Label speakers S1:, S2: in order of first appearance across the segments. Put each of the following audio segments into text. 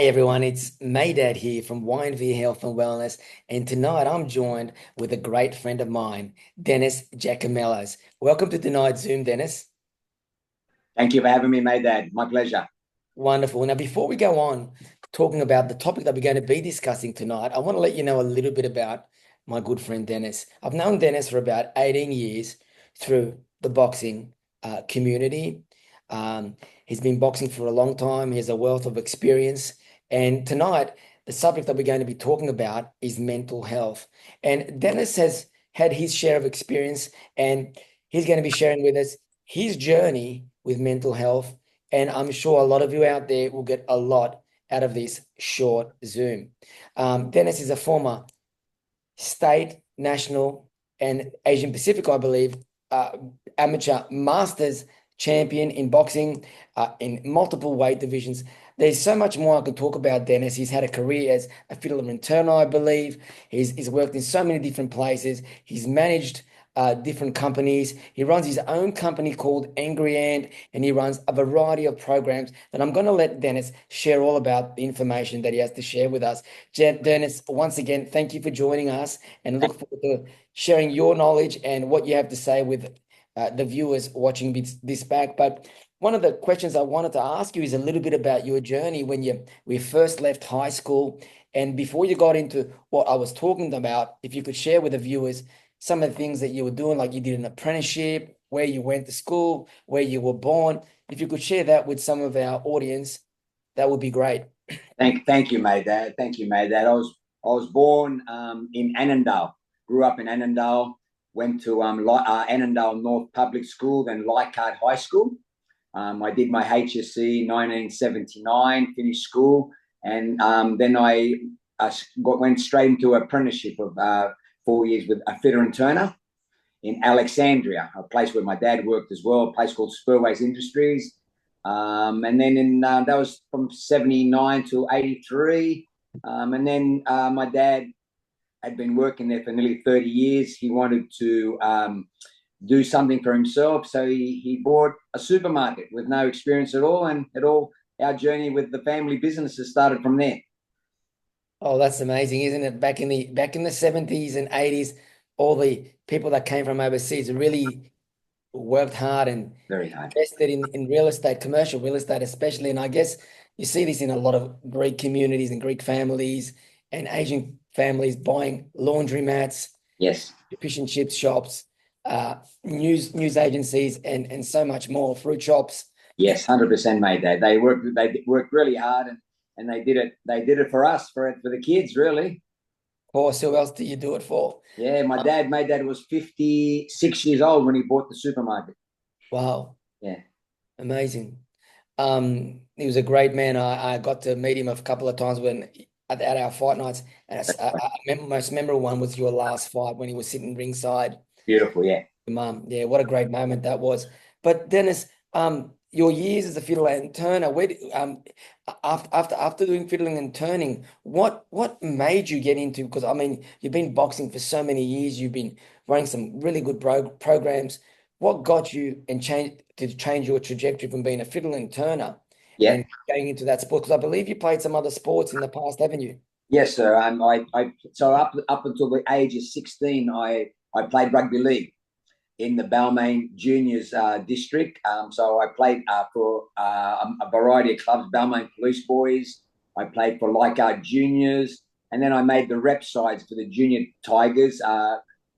S1: Hey everyone, it's Maydad here from Y&V Health and Wellness, and tonight I'm joined with a great friend of mine, Dennis Giacomellos. Welcome to tonight's Zoom, Dennis.
S2: Thank you for having me, mate, Dad. My pleasure.
S1: Wonderful. Now, before we go on talking about the topic that we're going to be discussing tonight, I want to let you know a little bit about my good friend Dennis. I've known Dennis for about 18 years through the boxing community. He's been boxing for a long time. He has a wealth of experience. And tonight, the subject that we're going to be talking about is mental health. And Dennis has had his share of experience, and he's going to be sharing with us his journey with mental health. And I'm sure a lot of you out there will get a lot out of this short Zoom. Dennis is a former state, national, and Asian Pacific, I believe, amateur masters champion in boxing in multiple weight divisions. There's so much more I can talk about Dennis. He's had a career as a fiddler and turner, I believe. He's worked in so many different places. He's managed different companies. He runs his own company called Angry Ant, and he runs a variety of programs that I'm going to let Dennis share all about the information that he has to share with us. Dennis, once again, thank you for joining us, and look forward to sharing your knowledge and what you have to say with the viewers watching this back. But one of the questions I wanted to ask you is a little bit about your journey when we first left high school, and before you got into what I was talking about, if you could share with the viewers some of the things that you were doing, like you did an apprenticeship, where you went to school, where you were born. If you could share that with some of our audience, that would be great.
S2: Thank you, mate, Dad. Thank you, mate, Dad. I was born in Annandale. Grew up in Annandale. Went to Annandale North Public School, then Leichhardt High School. I did my HSC 1979, finished school, and then I went straight into apprenticeship of 4 years with a fitter and turner in Alexandria, a place where my dad worked as well, a place called Spurways Industries. And then that was from 79 to 83. And then my dad had been working there for nearly 30 years. He wanted to do something for himself. So he bought a supermarket with no experience at all. And our journey with the family businesses started from there.
S1: Oh, that's amazing, isn't it? Back in the 70s and 80s, all the people that came from overseas really worked hard and
S2: Very hard.
S1: invested in real estate, commercial real estate especially. And I guess you see this in a lot of Greek communities and Greek families and Asian families buying laundromats,
S2: Yes.
S1: fish and chips shops, news agencies, and so much more, fruit shops.
S2: Yes, 100%, mate. They worked really hard, and they did it for us, for the kids, really.
S1: Of course, who else do you do it for?
S2: Yeah, my dad was 56 years old when he bought the supermarket.
S1: Wow,
S2: Yeah,
S1: amazing. He was a great man. I got to meet him a couple of times when at our fight nights, and most memorable one was your last fight when he was sitting ringside.
S2: beautiful. Yeah.
S1: Mum, yeah, what a great moment that was. But Dennis, your years as a fiddler and turner, after doing fiddling and turning, what made you get into? Because I mean, you've been boxing for so many years, you've been running some really good programs. What got you and change your trajectory from being a fiddler and turner
S2: Yeah.
S1: and going into that sport? Because I believe you played some other sports in the past, haven't you?
S2: Yes, sir. So up until the age of 16, I played rugby league in the Balmain Juniors district. So I played for a variety of clubs, Balmain Police Boys. I played for Leichhardt Juniors, and then I made the rep sides for the Junior Tigers,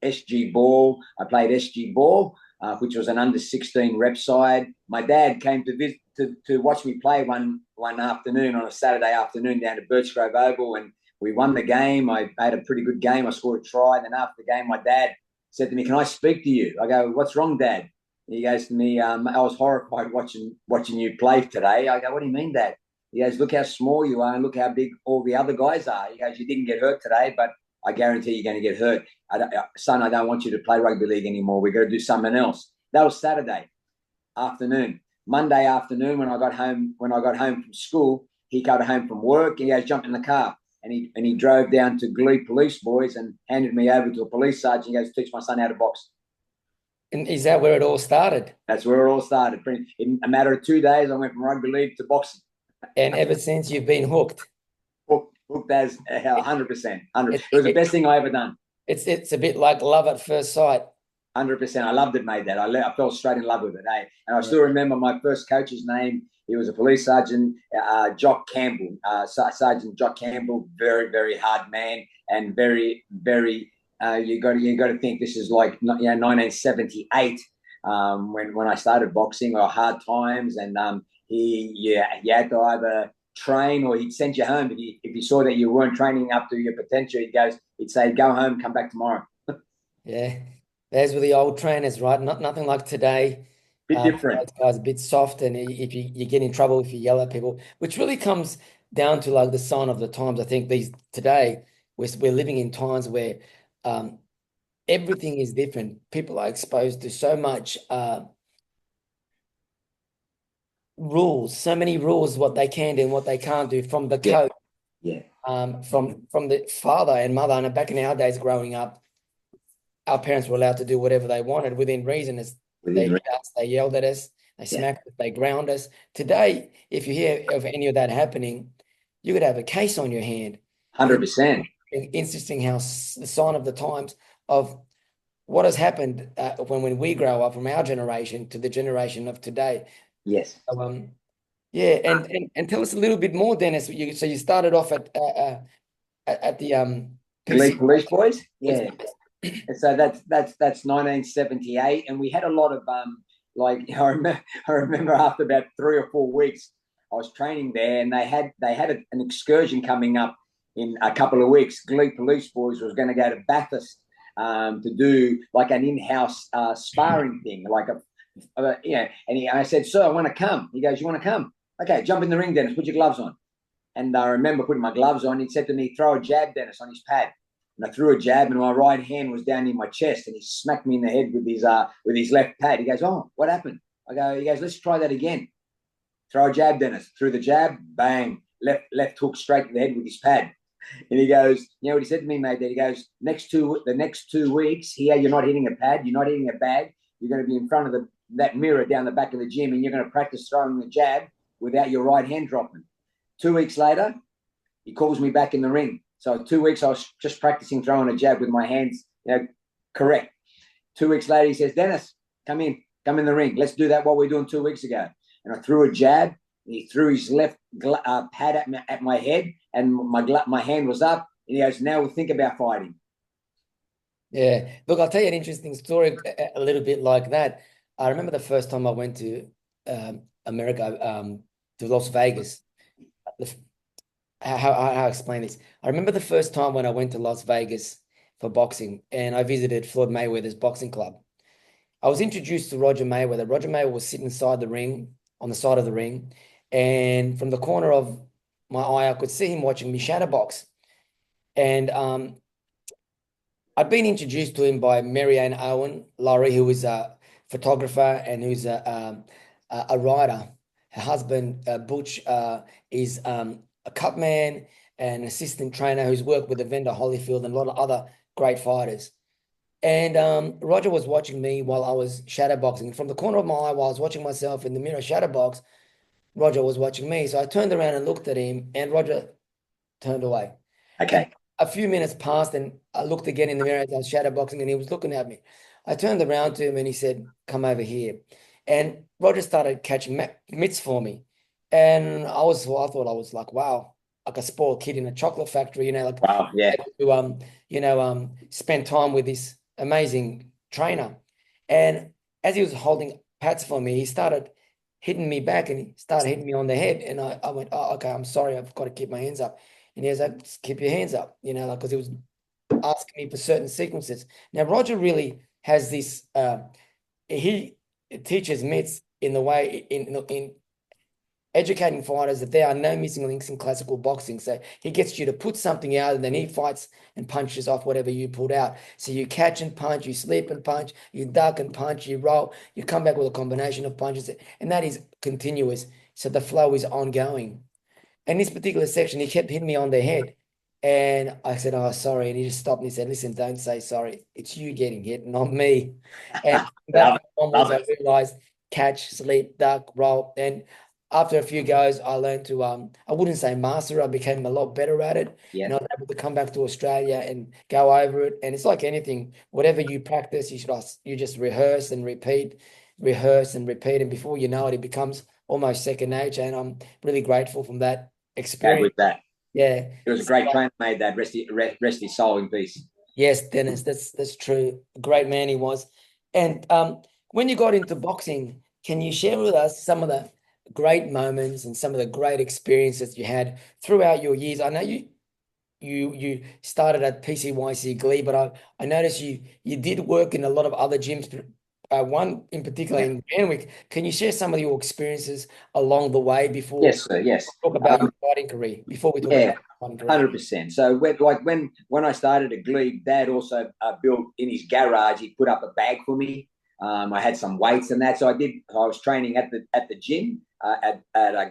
S2: SG Ball. I played SG Ball, which was an under 16 rep side. My dad came to visit to watch me play one afternoon on a Saturday afternoon down at Birchgrove Oval, and we won the game. I had a pretty good game. I scored a try. And then after the game, my dad said to me, "Can I speak to you?" I go, "What's wrong, Dad?" He goes to me, "I was horrified watching you play today." I go, "What do you mean, Dad?" He goes, "Look how small you are and look how big all the other guys are." He goes, "You didn't get hurt today, but I guarantee you're going to get hurt. Son, I don't want you to play rugby league anymore. We've got to do something else." That was Saturday afternoon. Monday afternoon, when I got home from school, he got home from work. He goes, "Jump in the car." And he drove down to Glebe Police Boys and handed me over to a police sergeant. He goes, "Teach my son how to box."
S1: And is that where it all started?
S2: That's where it all started. In a matter of 2 days, I went from rugby league to boxing.
S1: And ever since you've been hooked.
S2: Booked as 100%. 100.
S1: It,
S2: It was the
S1: it,
S2: best thing I ever done.
S1: it's a bit like love at first sight.
S2: 100%. I loved it, mate. That I fell straight in love with it. Eh? And I
S1: Yeah.
S2: still remember my first coach's name. He was a police sergeant, Jock Campbell, Sergeant Jock Campbell. Very, very hard man, and very, very. You got to think this is like 1978 when I started boxing, or hard times, and you had to either train or he'd send you home if he saw that you weren't training up to your potential. He'd say, go home, come back tomorrow.
S1: Yeah. Those were the old trainers, right? Nothing like today.
S2: Bit different.
S1: Those guys are a bit soft, and if you get in trouble if you yell at people, which really comes down to like the sign of the times. I think these today we're living in times where um, everything is different. People are exposed to so much rules, so many rules, what they can do and what they can't do from the
S2: Yeah,
S1: coach,
S2: yeah.
S1: from the father and mother. And back in our days growing up, our parents were allowed to do whatever they wanted within reason. As they
S2: Within
S1: hit us, they yelled at us, they
S2: yeah,
S1: smacked us, they ground us. Today, if you hear of any of that happening, you could have a case on your hand. And
S2: 100%.
S1: it's interesting how the sign of the times of what has happened when we grow up from our generation to the generation of today.
S2: Yes.
S1: So, yeah, and tell us a little bit more, Dennis. So you started off at the
S2: Elite
S1: PC.
S2: Police Boys. Yeah. And so that's 1978, and we had a lot of like I remember after about 3 or 4 weeks, I was training there, and they had an excursion coming up in a couple of weeks. Elite Police Boys was going to go to Bathurst to do like an in-house sparring thing, like And I said, "Sir, I want to come." He goes, "You want to come? Okay, jump in the ring, Dennis. Put your gloves on." And I remember putting my gloves on. He said to me, "Throw a jab, Dennis," on his pad. And I threw a jab, and my right hand was down in my chest, and he smacked me in the head with his left pad. He goes, "Oh, what happened?" He goes, "Let's try that again. Throw a jab, Dennis." Threw the jab, bang, left hook straight to the head with his pad. And he goes, "You know what he said to me, mate? That he goes, the next 2 weeks here, you're not hitting a pad, you're not hitting a bag. You're going to be in front of that mirror down the back of the gym, and you're going to practice throwing the jab without your right hand dropping." 2 weeks later, he calls me back in the ring. So 2 weeks, I was just practicing throwing a jab with my hands, correct. 2 weeks later, he says, "Dennis, come in the ring. Let's do that what we were doing 2 weeks ago." And I threw a jab. And he threw his left pad at my head, and my hand was up. And he goes, "Now we'll think about fighting."
S1: Yeah, look, I'll tell you an interesting story, a little bit like that. I remember the first time I went to America, to Las Vegas. How I explain this? I remember the first time when I went to Las Vegas for boxing, and I visited Floyd Mayweather's boxing club. I was introduced to Roger Mayweather. Roger Mayweather was sitting inside the ring, on the side of the ring, and from the corner of my eye, I could see him watching me shadow box. And I'd been introduced to him by Marianne Owen Laurie, who is a photographer and who's a writer. Her husband, Butch, is a cut man and assistant trainer who's worked with Evander Holyfield and a lot of other great fighters. And Roger was watching me while I was shadowboxing. From the corner of my eye, while I was watching myself in the mirror shadowbox, Roger was watching me. So I turned around and looked at him, and Roger turned away. And
S2: Okay.
S1: a few minutes passed, and I looked again in the mirror as I was shadowboxing, and he was looking at me. I turned around to him, and he said, "Come over here." And Roger started catching mitts for me. And I thought I was like, wow, like a spoiled kid in a chocolate factory, like
S2: Wow. Yeah.
S1: to spend time with this amazing trainer. And as he was holding pats for me, he started hitting me back, and he started hitting me on the head. And I went, "Oh, okay, I'm sorry, I've got to keep my hands up." And he was like, "Just keep your hands up," because he was asking me for certain sequences. Now, Roger really has this, he teaches mitts in the way, in educating fighters that there are no missing links in classical boxing. So he gets you to put something out, and then he fights and punches off whatever you pulled out. So you catch and punch, you sleep and punch, you duck and punch, you roll, you come back with a combination of punches, and that is continuous. So the flow is ongoing. And this particular section, he kept hitting me on the head. And I said, "Oh, sorry." And he just stopped and he said, "Listen, don't say sorry. It's you getting hit, not me." And from that
S2: Love
S1: point
S2: it.
S1: onwards,
S2: Love
S1: I
S2: it.
S1: realized catch, sleep, duck, roll. And after a few goes, I learned to I wouldn't say master. I became a lot better at it,
S2: Yeah.
S1: and I was able to come back to Australia and go over it. And it's like anything, whatever you practice, you just rehearse and repeat, rehearse and repeat, and before you know it, it becomes almost second nature. And I'm really grateful from that
S2: Glad with
S1: experience.
S2: that.
S1: Yeah.
S2: It was a
S1: So,
S2: great trainer, made that rest his soul in peace.
S1: yes, Dennis, that's true. A great man he was. And when you got into boxing, can you share with us some of the great moments and some of the great experiences you had throughout your years? I know you started at PCYC Glee, but I noticed you did work in a lot of other gyms, one in particular
S2: Yeah.
S1: in Randwick. Can you share some of your experiences along the way before
S2: Yes, sir. Yes.
S1: we talk about your fighting career? Before we talk
S2: Yeah.
S1: about your fighting career.
S2: 100%. So when I started at Glebe, Dad also built in his garage. He put up a bag for me. I had some weights and that, so I was training at the gym at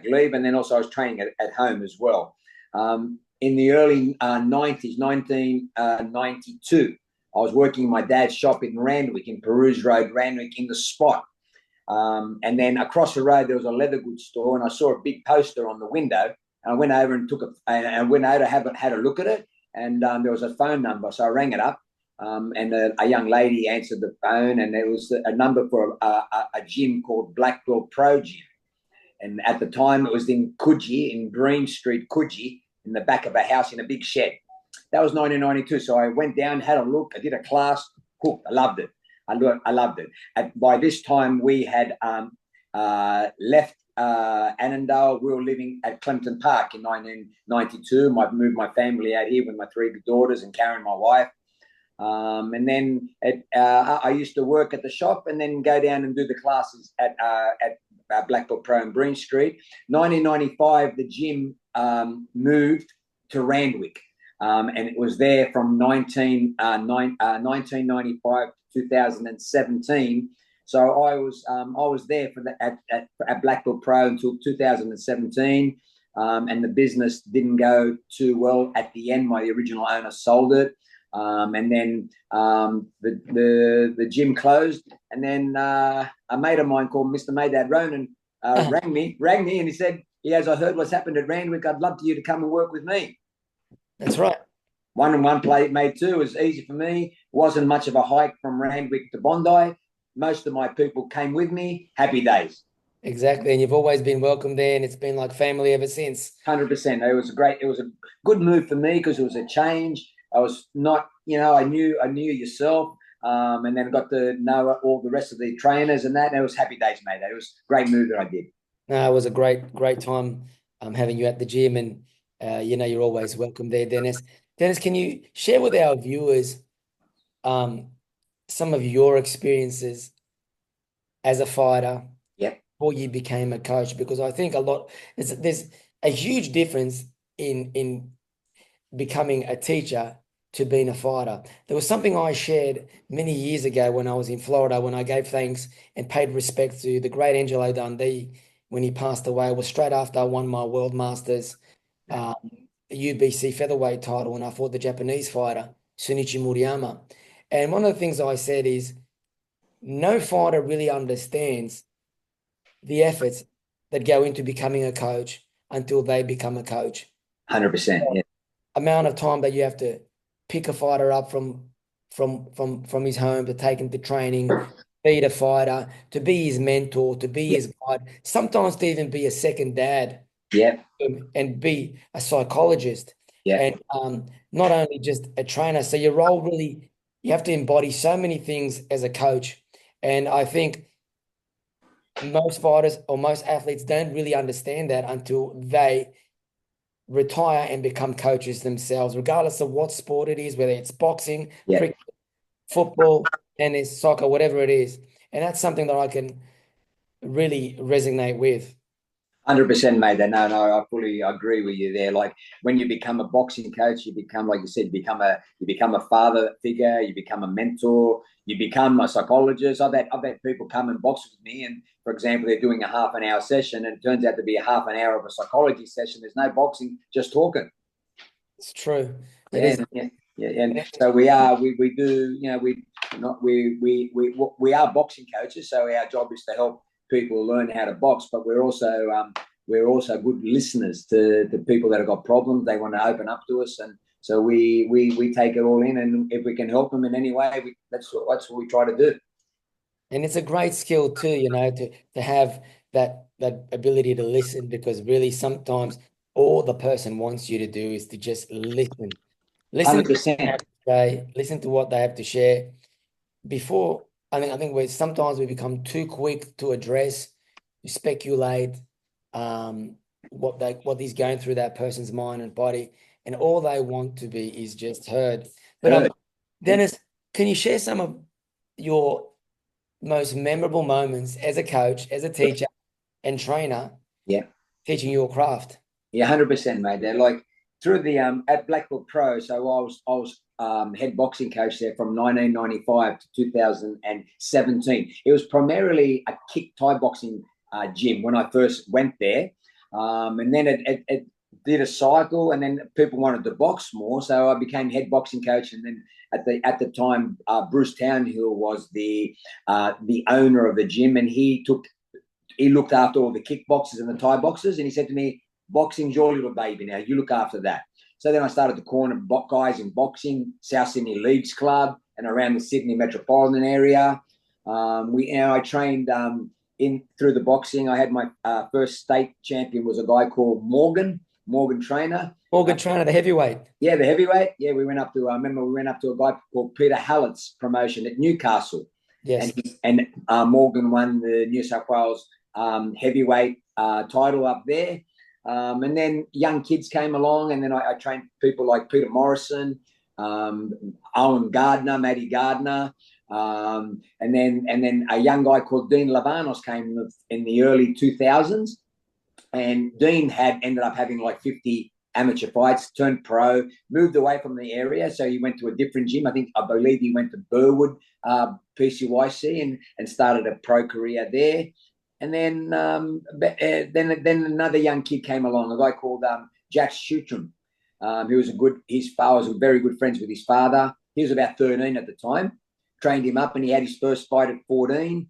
S2: Glebe, and then also I was training at home as well. In the early 90s, 1992, I was working in my dad's shop in Randwick, in Perouse Road, Randwick, in the Spot. And then across the road there was a leather goods store, and I saw a big poster on the window. And I went over and had a look at it, and there was a phone number, so I rang it up, and a young lady answered the phone, and there was a number for a gym called Blackwell Pro Gym, and at the time it was in Coogee, in Bream Street, Coogee, in the back of a house in a big shed. That was 1992. So I went down, had a look, I did a class, hooked. I loved it. I loved it. By this time, we had left Annandale. We were living at Clemton Park in 1992. I moved my family out here with my three daughters and Karen, my wife. And then I used to work at the shop and then go down and do the classes at Blackwell Pro in Bream Street. 1995, the gym moved to Randwick. And it was there from 1995 to 2017. So I was there at Blackwell Pro until 2017, and the business didn't go too well at the end. My original owner sold it, and then the gym closed. And then a mate of mine called Mr. Maydad Ronan rang me, and he said, "Yes, I heard what's happened at Randwick. I'd love you to come and work with me."
S1: That's right.
S2: One and one play made two. It was easy for me. Wasn't much of a hike from Randwick to Bondi. Most of my people came with me. Happy days.
S1: Exactly. And you've always been welcome there, and it's been like family ever since.
S2: 100%. It was a good move for me because it was a change. I was not, I knew yourself, and then I got to know all the rest of the trainers and that. And it was happy days, mate. It was a great move that I did.
S1: No, it was a great time having you at the gym, and you're always welcome there, Dennis. Dennis, can you share with our viewers some of your experiences as a fighter
S2: Yep.
S1: before you became a coach? Because I think there's a huge difference in becoming a teacher to being a fighter. There was something I shared many years ago when I was in Florida, when I gave thanks and paid respect to the great Angelo Dundee when he passed away. It was straight after I won my World Masters UBC featherweight title, and I fought the Japanese fighter, Shinichi Murayama. And one of the things I said is, no fighter really understands the efforts that go into becoming a coach until they become a coach.
S2: 100%. Yeah.
S1: Amount of time that you have to pick a fighter up from his home, to take him to training, be a fighter, to be his mentor, to be his guide, sometimes to even be a second dad.
S2: Yeah.
S1: And be a psychologist.
S2: Yeah.
S1: And not only just a trainer. So your role really, you have to embody so many things as a coach. And I think most fighters or most athletes don't really understand that until they retire and become coaches themselves, regardless of what sport it is, whether it's boxing, cricket, football, tennis, soccer, whatever it is. And that's something that I can really resonate with.
S2: 100%, mate. No, I fully agree with you there. Like when you become a boxing coach, you become, like you said, you become a father figure, you become a mentor, you become a psychologist. I've had people come and box with me, and for example, they're doing a half an hour session, and it turns out to be a half an hour of a psychology session. There's no boxing, just talking.
S1: It's true.
S2: Yeah. And so we are boxing coaches. So our job is to help people learn how to box, but we're also we're also good listeners to people that have got problems. They want to open up to us, and so we take it all in, and if we can help them in any way, that's what we try to do.
S1: And it's a great skill too, to have that ability to listen, because really sometimes all the person wants you to do is to just listen. Listen to what they have
S2: 100%.
S1: to say, listen to what they have to share. Before, I think sometimes we become too quick to address, to speculate, um, what is going through that person's mind and body, and all they want to be is just heard. But
S2: Heard. Yeah.
S1: Dennis, can you share some of your most memorable moments as a coach, as a teacher and trainer,
S2: Yeah.
S1: teaching your craft?
S2: Yeah, 100%, mate. They're like through the at Blackpool Pro. So I was head boxing coach there from 1995 to 2017. It was primarily a kick Thai boxing gym when I first went there, and then it did a cycle, and then people wanted to box more, so I became head boxing coach. And then at the time, Bruce Townhill was the owner of the gym, and he looked after all the kickboxers and the Thai boxers, and he said to me, boxing's your little baby now. You look after that. So then I started to corner guys in boxing, South Sydney Leagues Club, and around the Sydney metropolitan area. I trained in through the boxing. I had my first state champion was a guy called Morgan Trainer.
S1: Morgan Trainer, the heavyweight.
S2: Yeah, the heavyweight. Yeah, we went up to. I remember we went up to a guy called Peter Hallett's promotion at Newcastle.
S1: Yes.
S2: And Morgan won the New South Wales heavyweight title up there. And then young kids came along, and then I trained people like Peter Morrison, Owen Gardner, Matty Gardner, and then a young guy called Dean Lavanos came in the early 2000s, and Dean ended up having like 50 amateur fights, turned pro, moved away from the area, so he went to a different gym. I believe he went to Burwood PCYC and started a pro career there. And then another young kid came along, a guy called Jack Shutram, who was his father was very good friends with his father. He was about 13 at the time. Trained him up, and he had his first fight at 14.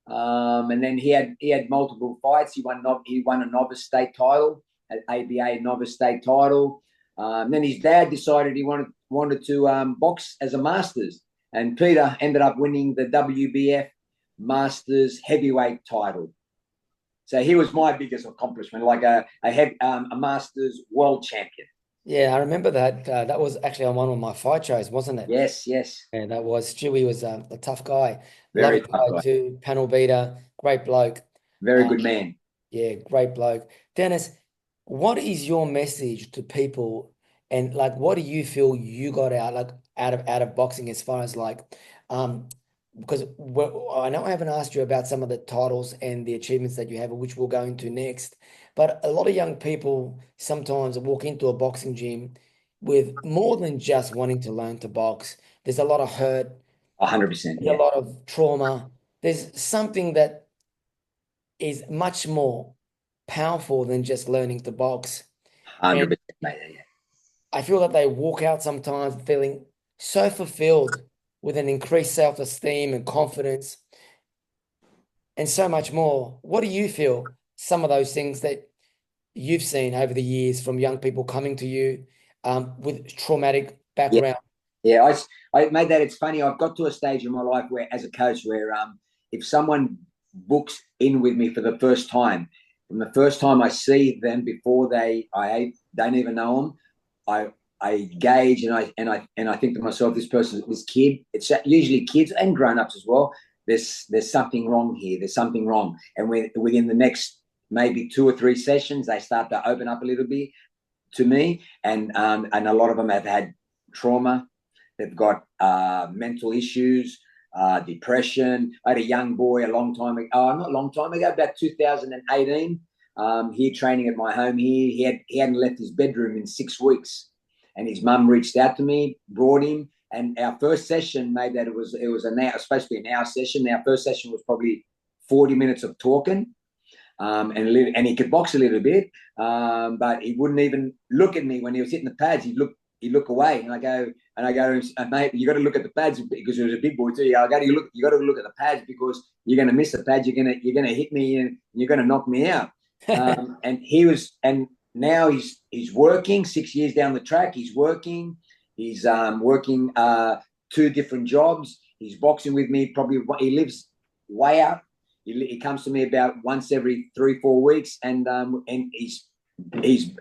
S2: And then he had multiple fights. He won a novice state title, an ABA novice state title. Then his dad decided he wanted to box as a masters, and Peter ended up winning the WBF Masters heavyweight title. So he was my biggest accomplishment, like a Masters world champion.
S1: Yeah, I remember that. That was actually on one of my fight shows, wasn't it?
S2: Yes.
S1: Yeah, that was. Stewie was a tough guy.
S2: Very
S1: Lovely
S2: tough
S1: guy
S2: guy.
S1: too. Panel beater, great bloke.
S2: Very good man.
S1: Yeah, great bloke. Dennis, what is your message to people, and like, what do you feel you got out of boxing, as far as like, because I know I haven't asked you about some of the titles and the achievements that you have, which we'll go into next. But a lot of young people sometimes walk into a boxing gym with more than just wanting to learn to box. There's a lot of hurt,
S2: 100%.
S1: there's
S2: Yeah.
S1: a lot of trauma. There's something that is much more powerful than just learning to box.
S2: 100%.
S1: And
S2: Mate. Yeah.
S1: I feel that they walk out sometimes feeling so fulfilled, with an increased self-esteem and confidence and so much more. What do you feel some of those things that you've seen over the years from young people coming to you with traumatic
S2: Yeah.
S1: background?
S2: Yeah. I made that. It's funny. I've got to a stage in my life where, as a coach, where if someone books in with me for the first time, from the first time I see them before I don't even know them, I gauge and I think to myself, this kid, it's usually kids and grown-ups as well. There's something wrong here. There's something wrong. And within the next maybe 2 or 3 sessions, they start to open up a little bit to me. And a lot of them have had trauma. They've got mental issues, depression. I had a young boy not a long time ago, about 2018, here training at my home here. He hadn't left his bedroom in 6 weeks. And his mum reached out to me, brought him, and our first session made that it was supposed to be an hour session. Our first session was probably 40 minutes of talking, and he could box a little bit, but he wouldn't even look at me when he was hitting the pads. He'd look away, and I go, mate, you got to look at the pads, because he was a big boy too. You got to look at the pads, because you're going to miss the pads. You're going to hit me, and you're going to knock me out. And now he's working 6 years down the track. He's working. He's working 2 different jobs. He's boxing with me. Probably he lives way out. He comes to me about once every 3-4 weeks, and he's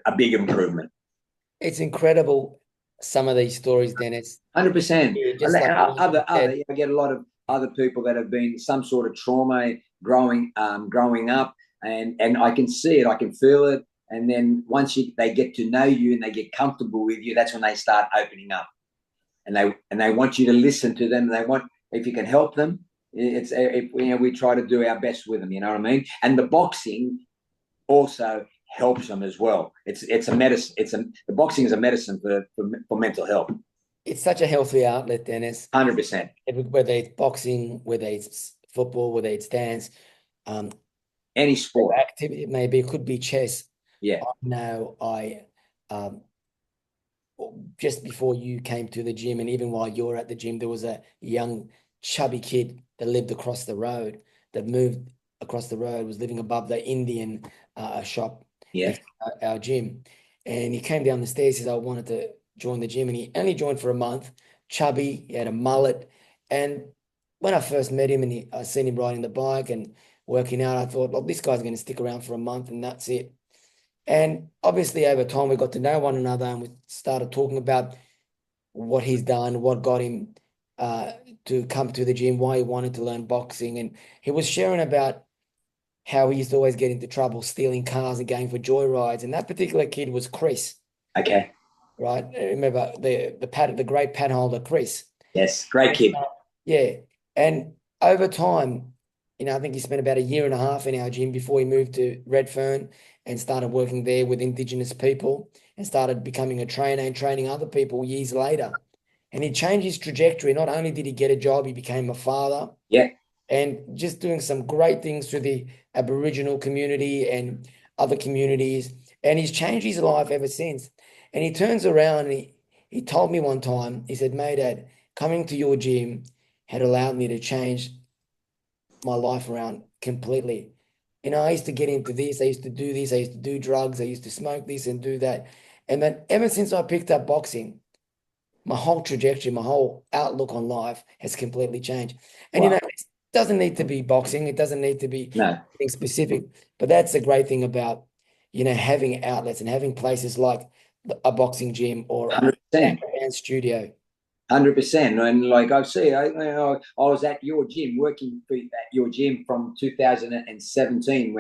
S2: a big improvement.
S1: It's incredible, some of these stories, Dennis.
S2: 100%.
S1: Just like
S2: I get a lot of other people that have been some sort of trauma growing up, and I can see it, I can feel it, and then once they get to know you and they get comfortable with you, that's when they start opening up, and they want you to listen to them. They want, if you can help them, we try to do our best with them. You know what I mean? And the boxing also helps them as well. It's a medicine. The boxing is a medicine for mental health.
S1: It's such a healthy outlet, Dennis.
S2: 100%.
S1: Whether it's boxing, whether it's football, whether it's dance,
S2: any sport
S1: activity, maybe it could be chess.
S2: Yeah.
S1: Just before you came to the gym, and even while you're at the gym, there was a young chubby kid that lived across the road, that moved across the road, was living above the Indian shop,
S2: yeah,
S1: our gym. And he came down the stairs, he said, I wanted to join the gym, and he only joined for a month. Chubby, he had a mullet. And when I first met him and I seen him riding the bike and working out, I thought, well, this guy's going to stick around for a month and that's it. And obviously over time we got to know one another, and we started talking about what he's done, what got him to come to the gym, why he wanted to learn boxing. And he was sharing about how he used to always get into trouble stealing cars and going for joyrides. And that particular kid was Chris.
S2: Okay.
S1: Right. Remember the great pad holder, Chris.
S2: Yes, great kid.
S1: Yeah. And over time, I think he spent about 1.5 years in our gym before he moved to Redfern and started working there with Indigenous people and started becoming a trainer and training other people years later. And he changed his trajectory. Not only did he get a job, he became a father.
S2: Yeah.
S1: And just doing some great things through the Aboriginal community and other communities. And he's changed his life ever since. And he turns around and he told me one time, he said, mate, Dad, coming to your gym had allowed me to change my life around completely. I used to get into this, I used to do this, I used to do drugs, I used to smoke this and do that. And then ever since I picked up boxing, my whole trajectory, my whole outlook on life has completely changed. And
S2: wow.
S1: It doesn't need to be boxing, it doesn't need to be anything specific, but that's the great thing about, having outlets and having places like a boxing gym or a dance studio.
S2: 100%. And like I see, I was at your gym, working at your gym from 2017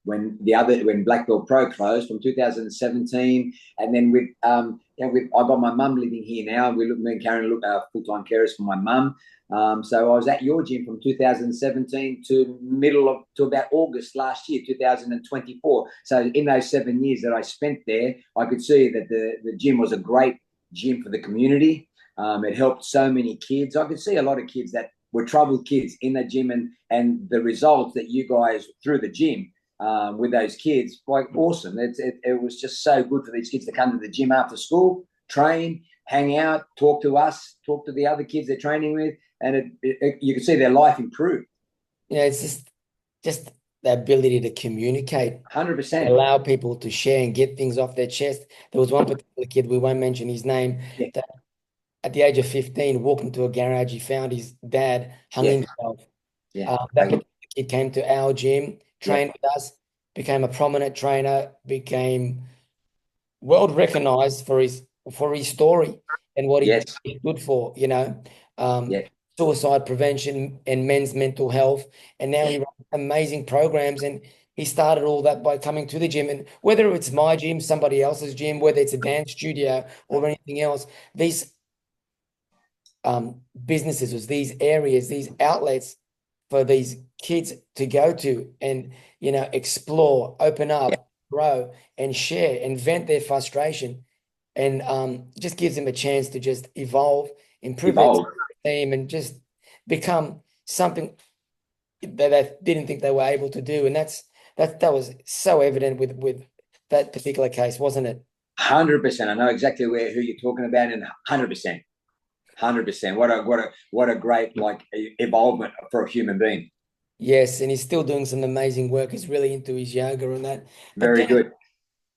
S2: when Black Belt Pro closed, from 2017, and then I got my mum living here now. Me and Karen look full-time carers for my mum. So I was at your gym from 2017 to about August last year, 2024. So in those 7 years that I spent there, I could see that the gym was a great gym for the community. It helped so many kids. I could see a lot of kids that were troubled kids in the gym, and the results that you guys through the gym with those kids, like awesome. It was just so good for these kids to come to the gym after school, train, hang out, talk to us, talk to the other kids they're training with, and you could see their life improve.
S1: It's just the ability to communicate,
S2: 100%,
S1: allow people to share and get things off their chest. There was one particular kid, we won't mention his name, that at the age of 15, walked into a garage, he found his dad hung himself. That kid came to our gym, trained with us, became a prominent trainer, became world recognized for his story and what he stood for, suicide prevention and men's mental health. And now he runs amazing programs, and he started all that by coming to the gym. And whether it's my gym, somebody else's gym, whether it's a dance studio or anything else, these businesses, was these areas, these outlets for these kids to go to and, explore, open up, grow and share and vent their frustration, and just gives them a chance to just evolve, improve their team, and just become something that they didn't think they were able to do. And that was so evident with that particular case, wasn't it?
S2: 100%. I know exactly who you're talking about, and 100%. 100%. What a great evolvement for a human being.
S1: Yes, and he's still doing some amazing work. He's really into his yoga and that. But
S2: Very
S1: Dennis,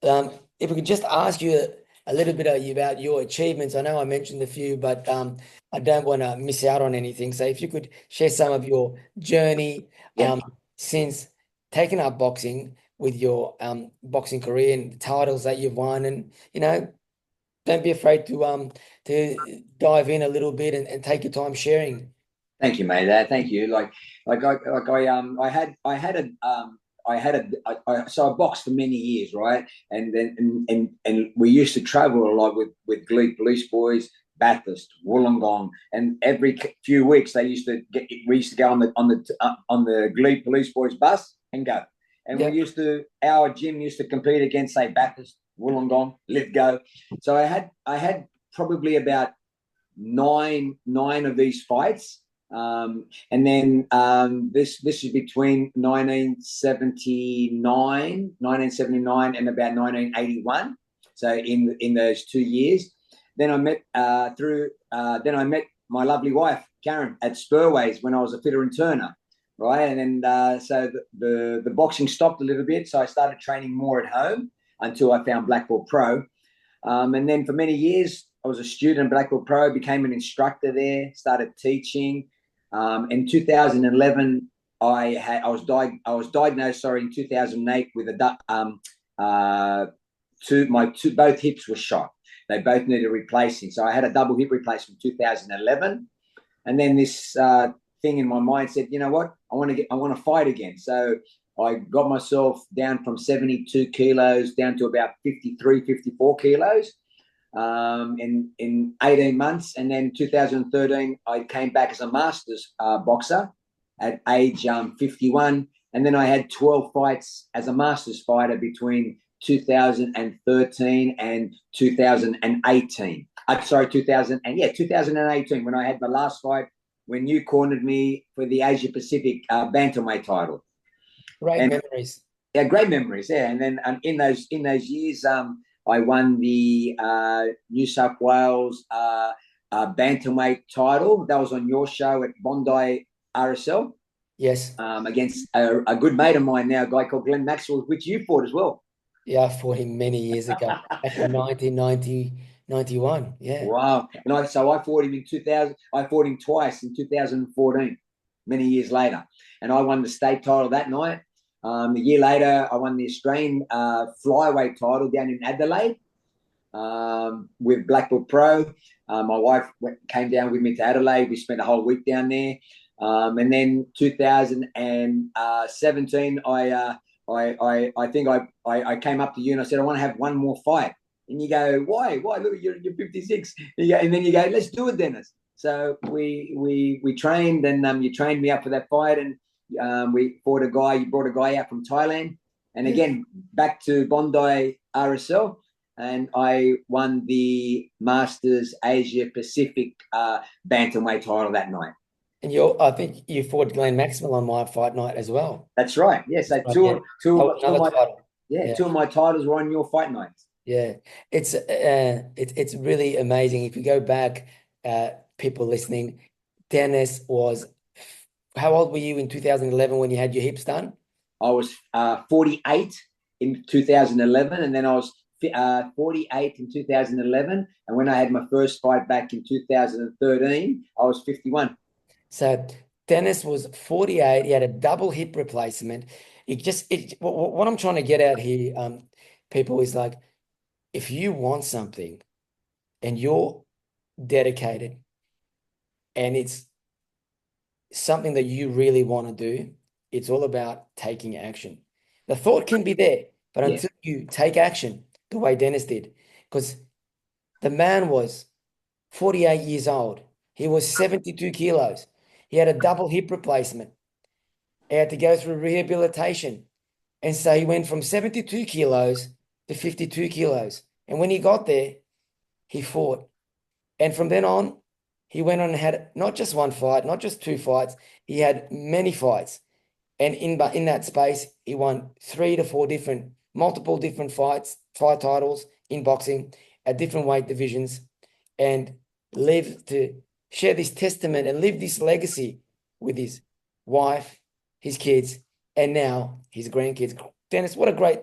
S2: good.
S1: if we could just ask you a little bit about your achievements. I know I mentioned a few, but I don't want to miss out on anything. So if you could share some of your journey
S2: Yep.
S1: since taking up boxing with your boxing career and the titles that you've won, and don't be afraid to dive in a little bit and take your time sharing.
S2: Thank you, mate. Thank you. So I boxed for many years, right? And then and we used to travel a lot with Glebe Police Boys, Bathurst, Wollongong, and every few weeks we used to go on the Glebe Police Boys bus and go. And
S1: Yeah.
S2: our gym used to compete against, say, Bathurst, Wollongong, Lithgow. So I had probably about nine of these fights. And then this is between 1979 and about 1981. So in those 2 years, then I met my lovely wife Karen at Spurways when I was a fitter and turner, right? And then so the boxing stopped a little bit, so I started training more at home until I found Black Belt Pro. And then for many years, I was a student at Black Belt Pro, became an instructor there, started teaching. In 2011, I was diagnosed, in 2008 with both hips were shot. They both needed replacing. So I had a double hip replacement in 2011. And then this thing in my mind said, you know what? I want to fight again. So I got myself down from 72 kilos down to about 53, 54 kilos. In 18 months. And then 2013, I came back as a masters boxer at age 51. And then I had 12 fights as a masters fighter between 2013 and 2018. 2018, when I had my last fight, when you cornered me for the Asia Pacific bantamweight title.
S1: Great memories.
S2: Yeah, great memories. Yeah, and then in those years, I won the New South Wales bantamweight title. That was on your show at Bondi RSL.
S1: Yes.
S2: Against a good mate of mine now, a guy called Glenn Maxwell, which you fought as well.
S1: Yeah, I fought him many years ago, back in 1990, 91. Yeah.
S2: Wow. And I fought him in 2000. I fought him twice in 2014, many years later. And I won the state title that night. A year later, I won the Australian flyweight title down in Adelaide with Black Belt Pro. My wife came down with me to Adelaide. We spent a whole week down there. And then 2017, I think I came up to you and I said, I want to have one more fight. And you go, why? Look, you're 56. And then you go, let's do it, Dennis. So we trained, and you trained me up for that fight, and we fought a guy. You brought a guy out from Thailand, and again back to Bondi RSL, and I won the Masters Asia Pacific bantamweight title that night.
S1: And I think you fought Glenn Maxwell on my fight night as well.
S2: That's right. Yes, yeah, so two of my titles were on your fight nights.
S1: Yeah, it's really amazing. If you go back, people listening, Dennis was, how old were you in 2011 when you had your hips done?
S2: I was 48 in 2011, and then I was 48 in 2011. And when I had my first fight back in 2013, I was 51.
S1: So Dennis was 48. He had a double hip replacement. What I'm trying to get at here, people, is like, if you want something and you're dedicated and it's something that you really want to do, it's all about taking action. The thought can be there, but until you take action the way Dennis did, because the man was 48 years old. He was 72 kilos. He had a double hip replacement. He had to go through rehabilitation. And so he went from 72 kilos to 52 kilos. And when he got there, he fought. And from then on, he went on and had not just one fight, not just two fights. He had many fights. And in that space, he won 3 to 4 multiple different fight titles in boxing at different weight divisions, and lived to share this testament and live this legacy with his wife, his kids, and now his grandkids. Dennis, what a great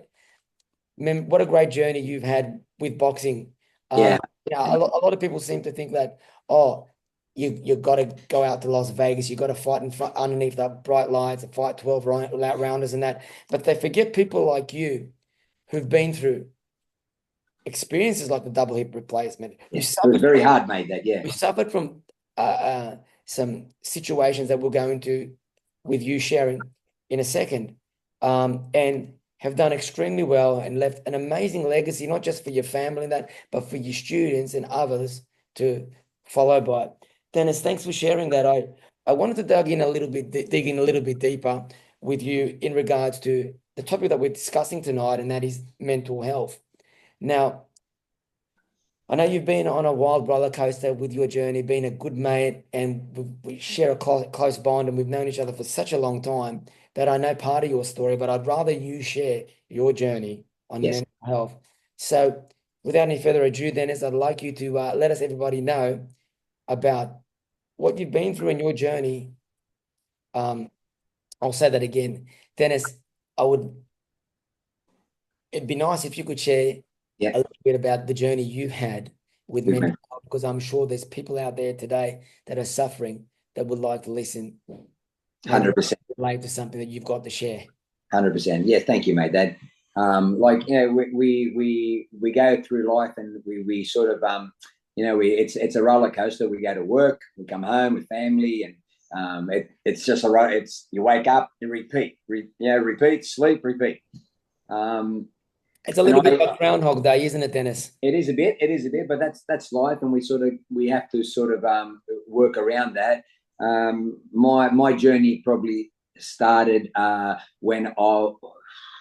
S1: journey you've had with boxing.
S2: Yeah.
S1: A lot of people seem to think that, oh, you've got to go out to Las Vegas, you've got to fight in front underneath the bright lights and fight 12 rounders and that. But they forget people like you who've been through experiences like the double hip replacement,
S2: Yeah. It was very hard, mate, that, yeah.
S1: who suffered from some situations that we'll go into with you sharing in a second, and have done extremely well and left an amazing legacy, not just for your family and that, but for your students and others to follow by. Dennis, thanks for sharing that. I wanted to dig in a little bit deeper with you in regards to the topic that we're discussing tonight, and that is mental health. Now, I know you've been on a wild roller coaster with your journey, being a good mate, and we share a close bond, and we've known each other for such a long time that I know part of your story, but I'd rather you share your journey on
S2: Yes.
S1: mental health. So, without any further ado, Dennis, I'd like you to let us everybody know about what you've been through in your journey. I'll say that again, Dennis. It'd be nice if you could share
S2: Yeah.
S1: a little bit about the journey you've had with
S2: Good,
S1: mental
S2: man.
S1: health, because I'm sure there's people out there today that are suffering that would like to listen, maybe
S2: 100%.
S1: relate to something that you've got to share.
S2: 100%. Yeah, thank you, mate. That, like, you know, we go through life, and we sort of, you know, it's a roller coaster. We go to work, we come home with family, and it's just it's you wake up, you repeat, repeat, sleep, repeat.
S1: It's a little bit like Groundhog Day, isn't it, Dennis?
S2: It is a bit, but that's life, and we have to sort of work around that. My journey probably started when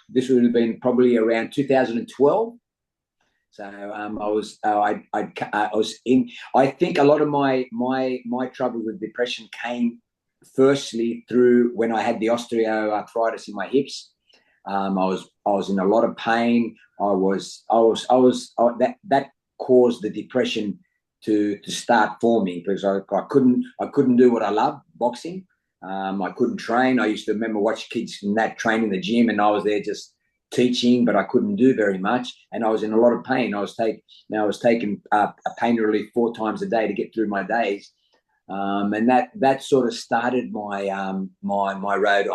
S2: this would have been probably around 2012. So I think a lot of my trouble with depression came firstly through when I had the osteoarthritis in my hips. I was in a lot of pain. That caused the depression to start for me, because I couldn't do what I love, boxing. I couldn't train. I used to remember watch kids in that train in the gym, and I was there just teaching, but I couldn't do very much, and I was in a lot of pain. I was taking a pain relief 4 times a day to get through my days. And that sort of started my my road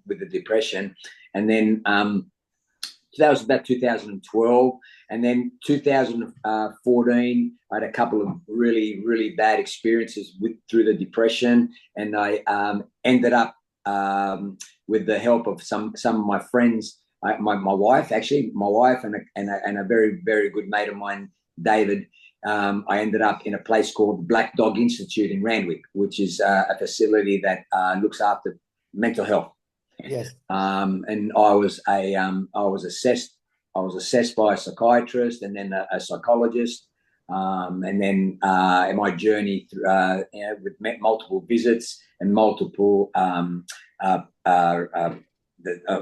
S2: with the depression. And then that was about 2012, and then 2014 I had a couple of really bad experiences through the depression, and I ended up with the help of some of my friends, my wife and a very good mate of mine, David. I ended up in a place called Black Dog Institute in Randwick, which is a facility that looks after mental health.
S1: Yes.
S2: And I was assessed by a psychiatrist, and then a psychologist, and then in my journey through, with multiple visits and multiple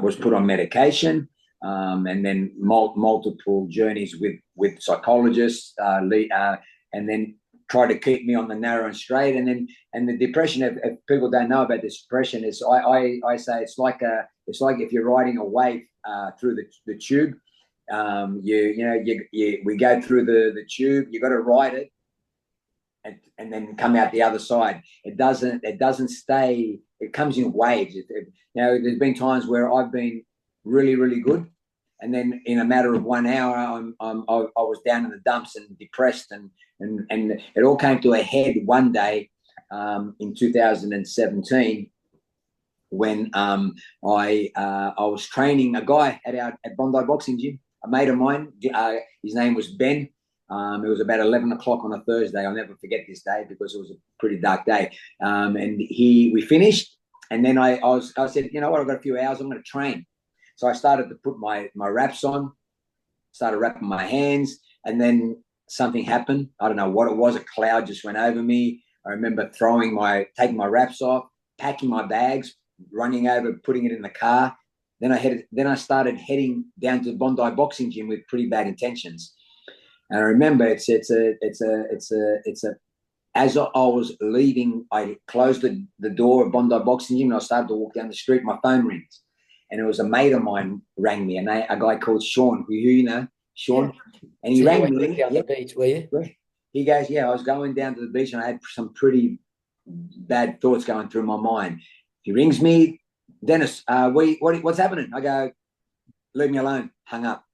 S2: was put on medication, and then multiple journeys with psychologists, and then try to keep me on the narrow and straight. And the depression, if people don't know about this depression, is I say it's like if you're riding a wave through the tube. We go through the tube. You got to ride it, and then come out the other side. It doesn't stay. It comes in waves. There's been times where I've been really good, and then in a matter of 1 hour, I was down in the dumps and depressed, and it all came to a head one day in 2017 when I was training a guy at Bondi Boxing Gym, a mate of mine. His name was Ben. It was about 11 o'clock on a Thursday. I'll never forget this day because it was a pretty dark day. And we finished, and then I said, you know what, I've got a few hours, I'm going to train. So I started to put my wraps on, started wrapping my hands, and then something happened. I don't know what it was. A cloud just went over me. I remember taking my wraps off, packing my bags, running over, putting it in the car. Then I started heading down to Bondi Boxing Gym with pretty bad intentions. And I remember it's a as I was leaving, I closed the door of Bondi Boxing Gym and I started to walk down the street. My phone rings, and it was a mate of mine rang me, a guy called Sean, who you know, Sean,
S1: Yeah.
S2: and he
S1: So you
S2: rang
S1: went
S2: me.
S1: down the beach, were you?
S2: He goes, yeah, I was going down to the beach and I had some pretty bad thoughts going through my mind. He rings me, Dennis, what's happening? I go, leave me alone. Hung up.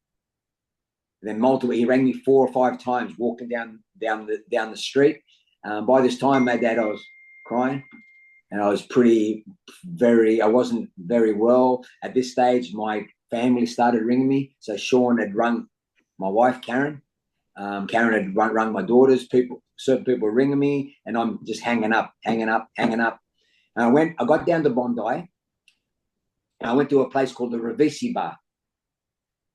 S2: Then he rang me 4 or 5 times walking down the street. By this time, my dad, I was crying, and I wasn't very well at this stage. My family started ringing me. So Sean had rung my wife, Karen. Karen had rung my daughters. Certain people were ringing me, and I'm just hanging up. And I got down to Bondi, and I went to a place called the Ravisi Bar.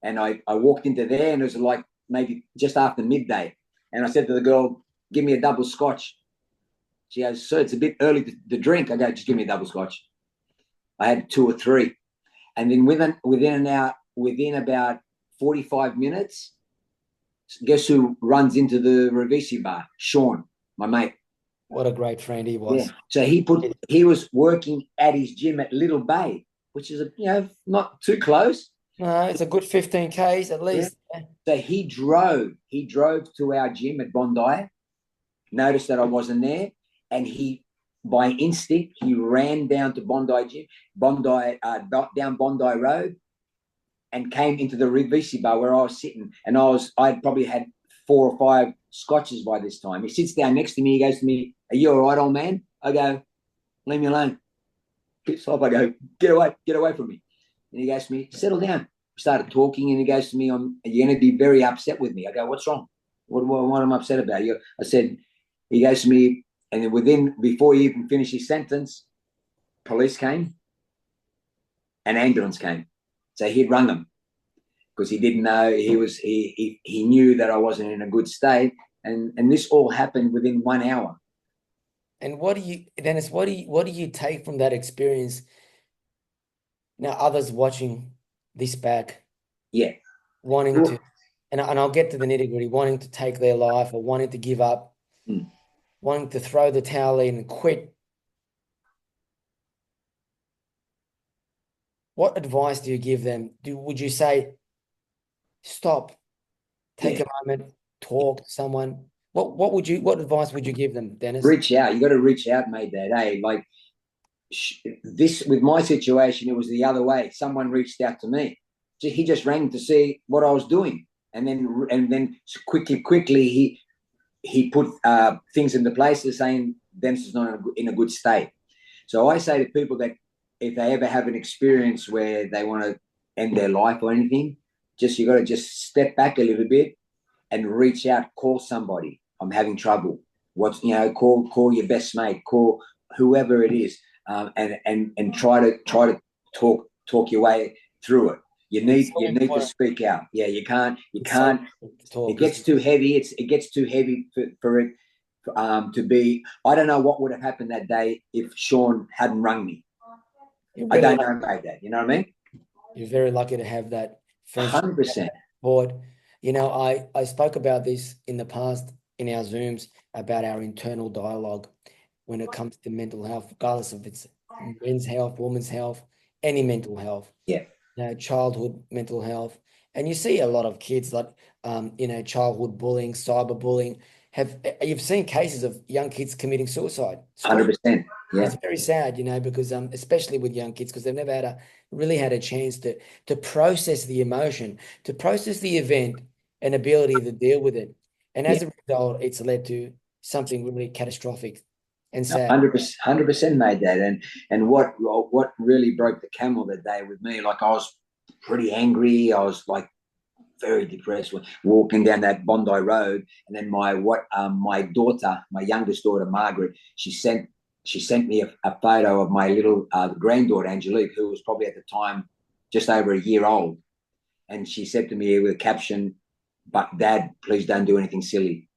S2: And I walked into there, and it was like maybe just after midday. And I said to the girl, give me a double scotch. She goes, sir, it's a bit early to drink. I go, just give me a double scotch. I had 2 or 3. And then within about 45 minutes, guess who runs into the Ravisi Bar? Sean, my mate.
S1: What a great friend he was.
S2: Yeah. So he was working at his gym at Little Bay, which is not too close.
S1: No, it's a good 15 Ks at least.
S2: Yeah. So he drove to our gym at Bondi, noticed that I wasn't there, and by instinct, he ran down to Bondi gym, down Bondi Road, and came into the Ravisi Bar where I was sitting. And I'd probably had 4 or 5 scotches by this time. He sits down next to me. He goes to me, are you all right, old man? I go, leave me alone. Pissed off. I go, get away from me. And he goes to me, settle down. We started talking, and he goes to me, you're going to be very upset with me. I go, what's wrong? What am I upset about? I said, he goes to me, and then before he even finished his sentence, police came, an ambulance came. So he'd rung them because he didn't know he knew that I wasn't in a good state, and this all happened within 1 hour.
S1: And Dennis, what do you take from that experience? Now, others watching this back,
S2: yeah,
S1: wanting to, and I'll get to the nitty-gritty, wanting to take their life or wanting to give up, wanting to throw the towel in and quit. What advice do you give them? Would you say, stop, take a moment, talk to someone? What advice would you give them, Dennis?
S2: Reach out. You got to reach out, mate. Like this with my situation, it was the other way. Someone reached out to me. He just rang to see what I was doing, and then quickly he put things into place, saying Dennis is not in a good state. So I say to people that if they ever have an experience where they want to end their life or anything, you got to just step back a little bit and reach out, call somebody. I'm having trouble. Call your best mate, call whoever it is, and try to talk your way through it. You need to speak out. Yeah, you can't. It gets too heavy. It gets too heavy for it to be. I don't know what would have happened that day if Sean hadn't rung me. I don't know about that. You know what I mean?
S1: You're very lucky to have that friendship.
S2: 100%.
S1: Board. I spoke about this in the past in our Zooms about our internal dialogue when it comes to mental health, regardless if it's men's health, women's health, any mental health.
S2: Yeah.
S1: Childhood mental health. And you see a lot of kids like, childhood bullying, cyberbullying. You've seen cases of young kids committing suicide?
S2: 100%. Yeah.
S1: It's very sad, because especially with young kids, because they've never really had a chance to process the emotion, to process the event and ability to deal with it. And as a result, it's led to something really catastrophic and sad.
S2: 100% made that. And what really broke the camel that day with me, like I was pretty angry. I was like very depressed walking down that Bondi Road. And then my daughter, my youngest daughter, Margaret, she sent me a photo of my little granddaughter, Angelique, who was probably at the time just over a year old. And she said to me with a caption, "But Dad, please don't do anything silly."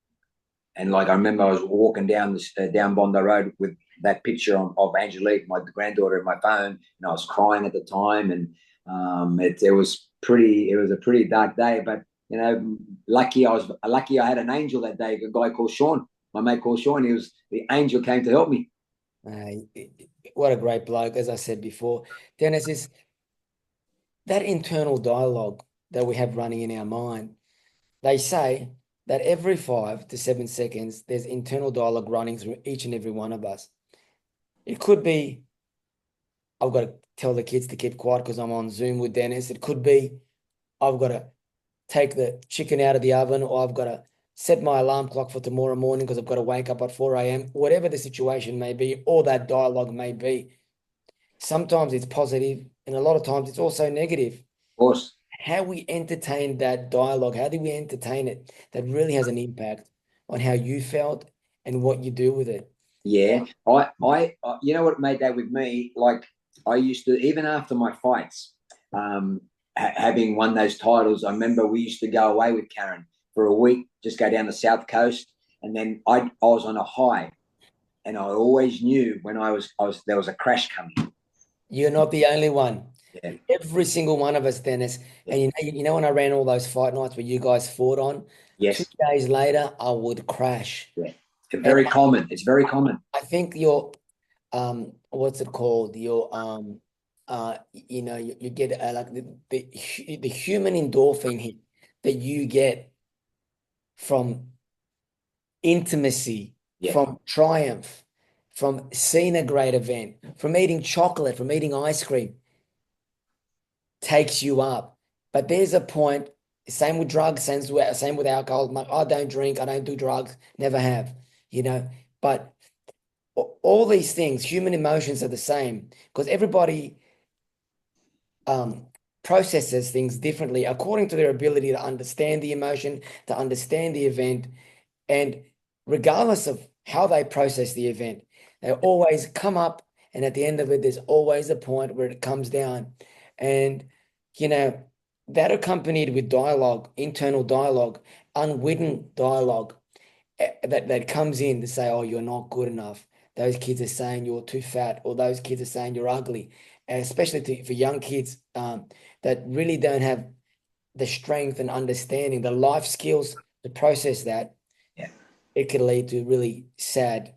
S2: And like I remember I was walking down Bondi Road with that picture of Angelique, my granddaughter, in my phone, and I was crying at the time. And it was a pretty dark day. But lucky I had an angel that day, a guy called Sean. my mate called Sean. He was the angel came to help me.
S1: What a great bloke, as I said before. Dennis, is that internal dialogue that we have running in our mind. They say that every 5 to 7 seconds, there's internal dialogue running through each and every one of us. It could be, I've got to tell the kids to keep quiet because I'm on Zoom with Dennis. It could be, I've got to take the chicken out of the oven, or I've got to set my alarm clock for tomorrow morning because I've got to wake up at 4 a.m., whatever the situation may be, or that dialogue may be. Sometimes it's positive, and a lot of times it's also negative.
S2: Of course.
S1: How we entertain that dialogue, how do we entertain it? That really has an impact on how you felt and what you do with it.
S2: Yeah, I you know what made that with me? Like I used to, even after my fights, having won those titles, I remember we used to go away with Karen for a week, just go down the South Coast, and then I was on a high, and I always knew when there was a crash coming.
S1: You're not the only one.
S2: Yeah.
S1: Every single one of us, Dennis.
S2: Yeah.
S1: And you know when I ran all those fight nights where you guys fought on,
S2: Yes.
S1: 2 days later, I would crash.
S2: Yeah. It's very common. It's very common.
S1: I think your what's it called? Your you know, you get like the human endorphin hit that you get from intimacy,
S2: Yeah.
S1: from triumph, from seeing a great event, from eating chocolate, from eating ice cream, takes you up. But there's a point, same with drugs, same with alcohol. I don't drink, I don't do drugs, never have, you know. But all these things, human emotions are the same because everybody processes things differently according to their ability to understand the emotion, to understand the event. And regardless of how they process the event, they always come up, and at the end of it, there's always a point where it comes down. And, you know, that accompanied with dialogue, internal dialogue, unwitting dialogue that comes in to say, oh, you're not good enough. Those kids are saying you're too fat, or those kids are saying you're ugly. And especially for young kids that really don't have the strength and understanding, the life skills to process that.
S2: Yeah.
S1: It could lead to really sad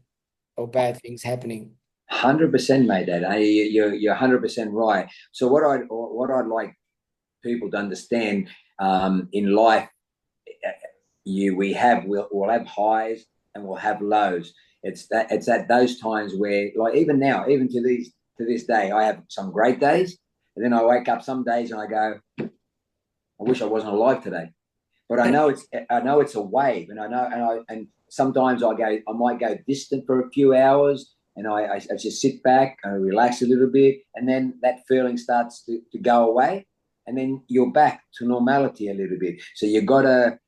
S1: or bad things happening.
S2: 100%, mate. You're 100% right. So what I'd like people to understand in life, we'll have highs and we'll have lows. It's at those times where, like, even now, even to this day, I have some great days, and then I wake up some days and I go, I wish I wasn't alive today. But I know it's a wave, and sometimes I might go distant for a few hours, and I just sit back and relax a little bit, and then that feeling starts to go away, and then you're back to normality a little bit. So you gotta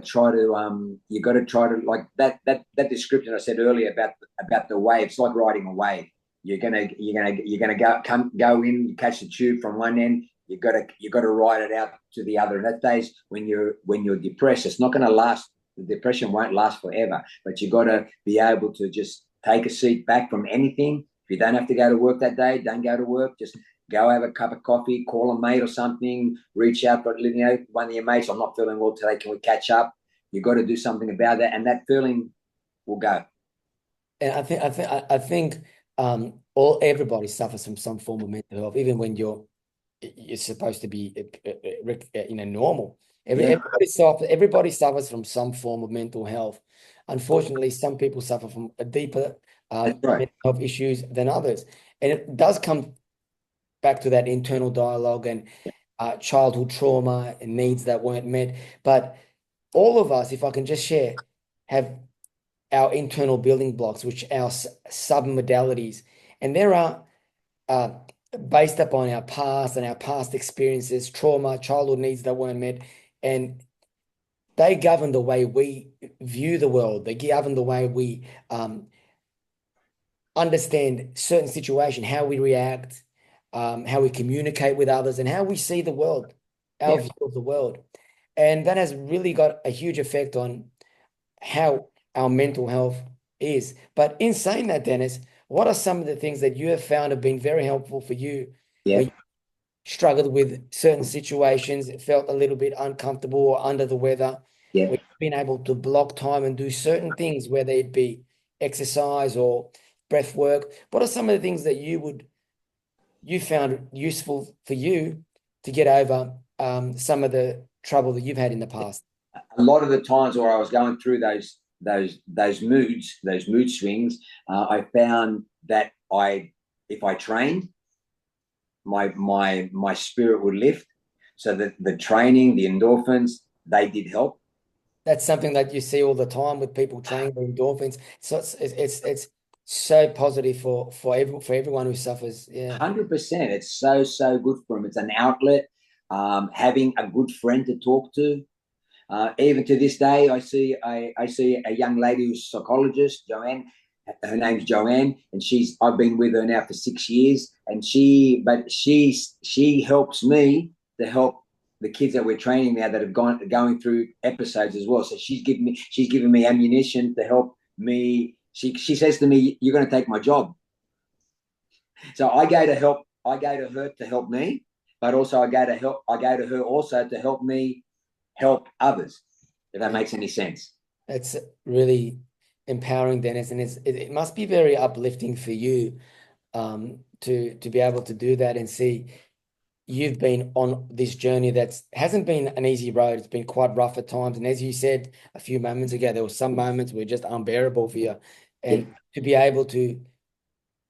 S2: try to like that description I said earlier about the wave. It's like riding a wave. You're gonna go in, you catch the tube from one end. You got to ride it out to the other. And that days when you're depressed, it's not going to last. The depression won't last forever. But you got to be able to just take a seat back from anything. If you don't have to go to work that day, don't go to work. Just go have a cup of coffee, call a mate or something, reach out, but one of your mates, I'm not feeling well today. Can we catch up? You got to do something about that, and that feeling will go.
S1: And I think everybody suffers from some form of mental health, even when you're supposed to be normal. Everybody suffers from some form of mental health. Unfortunately, some people suffer from a deeper mental health issues than others, and it does come back to that internal dialogue and childhood trauma and needs that weren't met. But all of us, if I can just share, have our internal building blocks, which our sub-modalities, and there are based upon our past and our past experiences, trauma, childhood needs that weren't met, and they govern the way we view the world. They govern the way we understand certain situations, how we react, how we communicate with others, and how we see the world, our view of the world. And that has really got a huge effect on how our mental health is. But in saying that, Dennis, what are some of the things that you have found have been very helpful for you?
S2: Yeah.
S1: Where you struggled with certain situations, felt a little bit uncomfortable or under the weather,
S2: Yeah.
S1: We've been able to block time and do certain things, whether it be exercise or breath work. What are some of the things that you found useful for you to get over some of the trouble that you've had in the past?
S2: A lot of the times where I was going through those mood swings, I found that if I trained, my spirit would lift. So that the training, the endorphins, they did help.
S1: That's something that you see all the time with people training the endorphins. So it's so positive for everyone who suffers. Yeah.
S2: 100%. It's so good for them. It's an outlet. Having a good friend to talk to. Even to this day, I see a young lady who's a psychologist, Joanne. Her name's Joanne, and I've been with her now for 6 years, and she helps me to help the kids that we're training now that have going through episodes as well. So she's giving me ammunition to help me. She says to me, "You're going to take my job." So I go to help. I go to her to help me, but also I go to her also to help me help others, if that makes any sense.
S1: It's really empowering, Dennis, and it must be very uplifting for you to be able to do that and see you've been on this journey that hasn't been an easy road. It's been quite rough at times, and as you said a few moments ago, there were some moments were just unbearable for you, and to be able to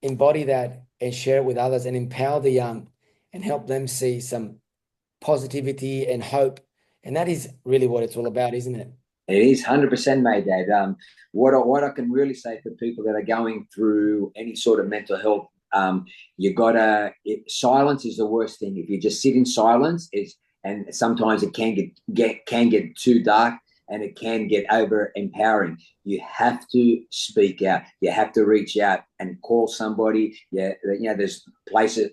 S1: embody that and share it with others and empower the young and help them see some positivity and hope. And that is really what it's all about, isn't it?
S2: It is 100%, mate, Dad. What I can really say for people that are going through any sort of mental health, silence is the worst thing. If you just sit in silence, and sometimes it can get too dark, and it can get over empowering. You have to speak out. You have to reach out and call somebody. Yeah, there's places,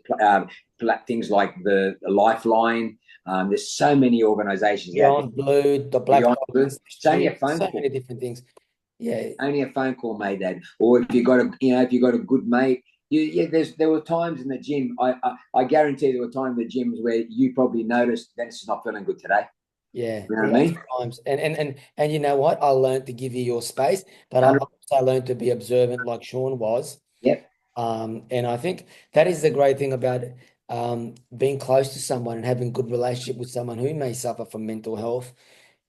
S2: things like the Lifeline. There's so many organizations.
S1: Beyond Blue, the Black
S2: Beyond
S1: Dog
S2: Blue. It's only a
S1: Institute,
S2: phone
S1: so
S2: call.
S1: many different things. Yeah.
S2: Only a phone call made that. Or if you got a good mate, there were times in the gym. I guarantee there were times in the gyms where you probably noticed Dennis is not feeling good today.
S1: Yeah,
S2: You know what I mean?
S1: times. And you know what? I learned to give you your space, but I also learned to be observant like Sean was.
S2: Yep.
S1: And I think that is the great thing about being close to someone and having good relationship with someone who may suffer from mental health,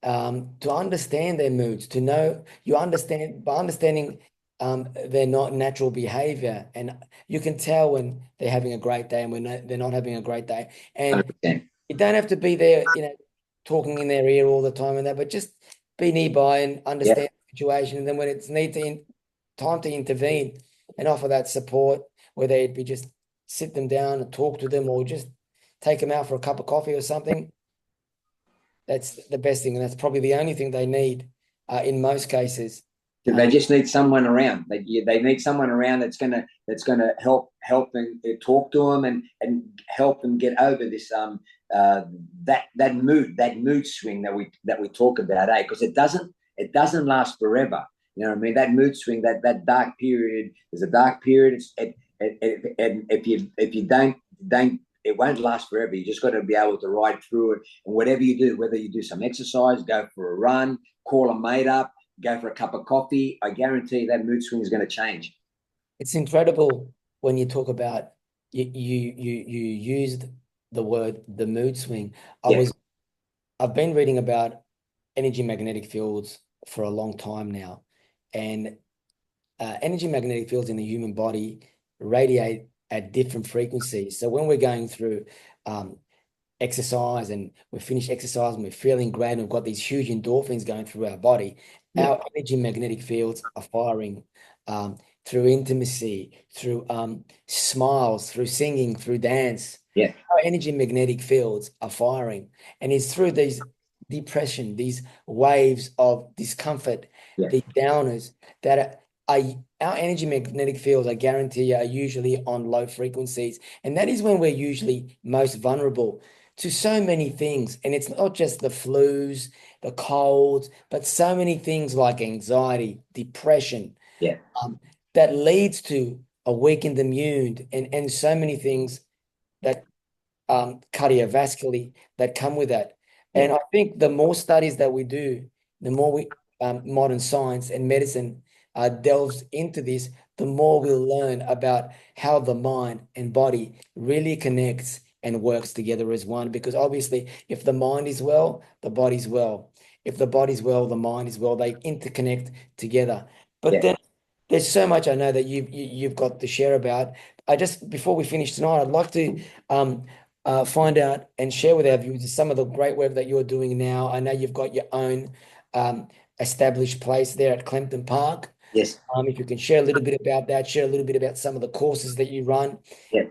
S1: to understand their moods, to know you understand by understanding their not natural behavior, and you can tell when they're having a great day and when they're not having a great day. And
S2: 100%.
S1: you don't have to be there, talking in their ear all the time and that, but just be nearby and understand
S2: Yep.
S1: the situation. And then when it's time to intervene and offer that support, whether it be just sit them down and talk to them or just take them out for a cup of coffee or something, that's the best thing. And that's probably the only thing they need in most cases.
S2: They just need someone around. They need someone around that's gonna help them, talk to them and help them get over this that mood swing that we talk about, because it doesn't last forever. You know what I mean? That mood swing, that dark period is a dark period. And if you don't, it won't last forever. You just got to be able to ride through it. And whatever you do, whether you do some exercise, go for a run, call a mate up, go for a cup of coffee, I guarantee that mood swing is going to change.
S1: It's incredible when you talk about you used the word the mood swing. I've been reading about energy magnetic fields for a long time now, and energy magnetic fields in the human body radiate at different frequencies. So when we're going through exercise and we finish exercise and we're feeling great and we've got these huge endorphins going through our body, our energy magnetic fields are firing through intimacy, through smiles, through singing, through dance. Our energy magnetic fields are firing, and it's through these depression, these waves of discomfort, these downers that our energy magnetic fields, I guarantee you, are usually on low frequencies. And that is when we're usually most vulnerable to so many things. And it's not just the flus, the colds, but so many things like anxiety, depression, that leads to a weakened immune and so many things that cardiovascularly that come with that. And I think the more studies that we do the more modern science and medicine delves into this, the more we'll learn about how the mind and body really connects and works together as one. Because obviously, if the mind is well, the body's well. If the body's well, the mind is well. They interconnect together. But
S2: Yeah.
S1: then there's so much I know that you've got to share about. I just, before we finish tonight, I'd like to find out and share with our viewers some of the great work that you're doing now. I know you've got your own established place there at Clempton Park.
S2: Yes.
S1: If you can share a little bit about that, share a little bit about some of the courses that you run.
S2: Yeah.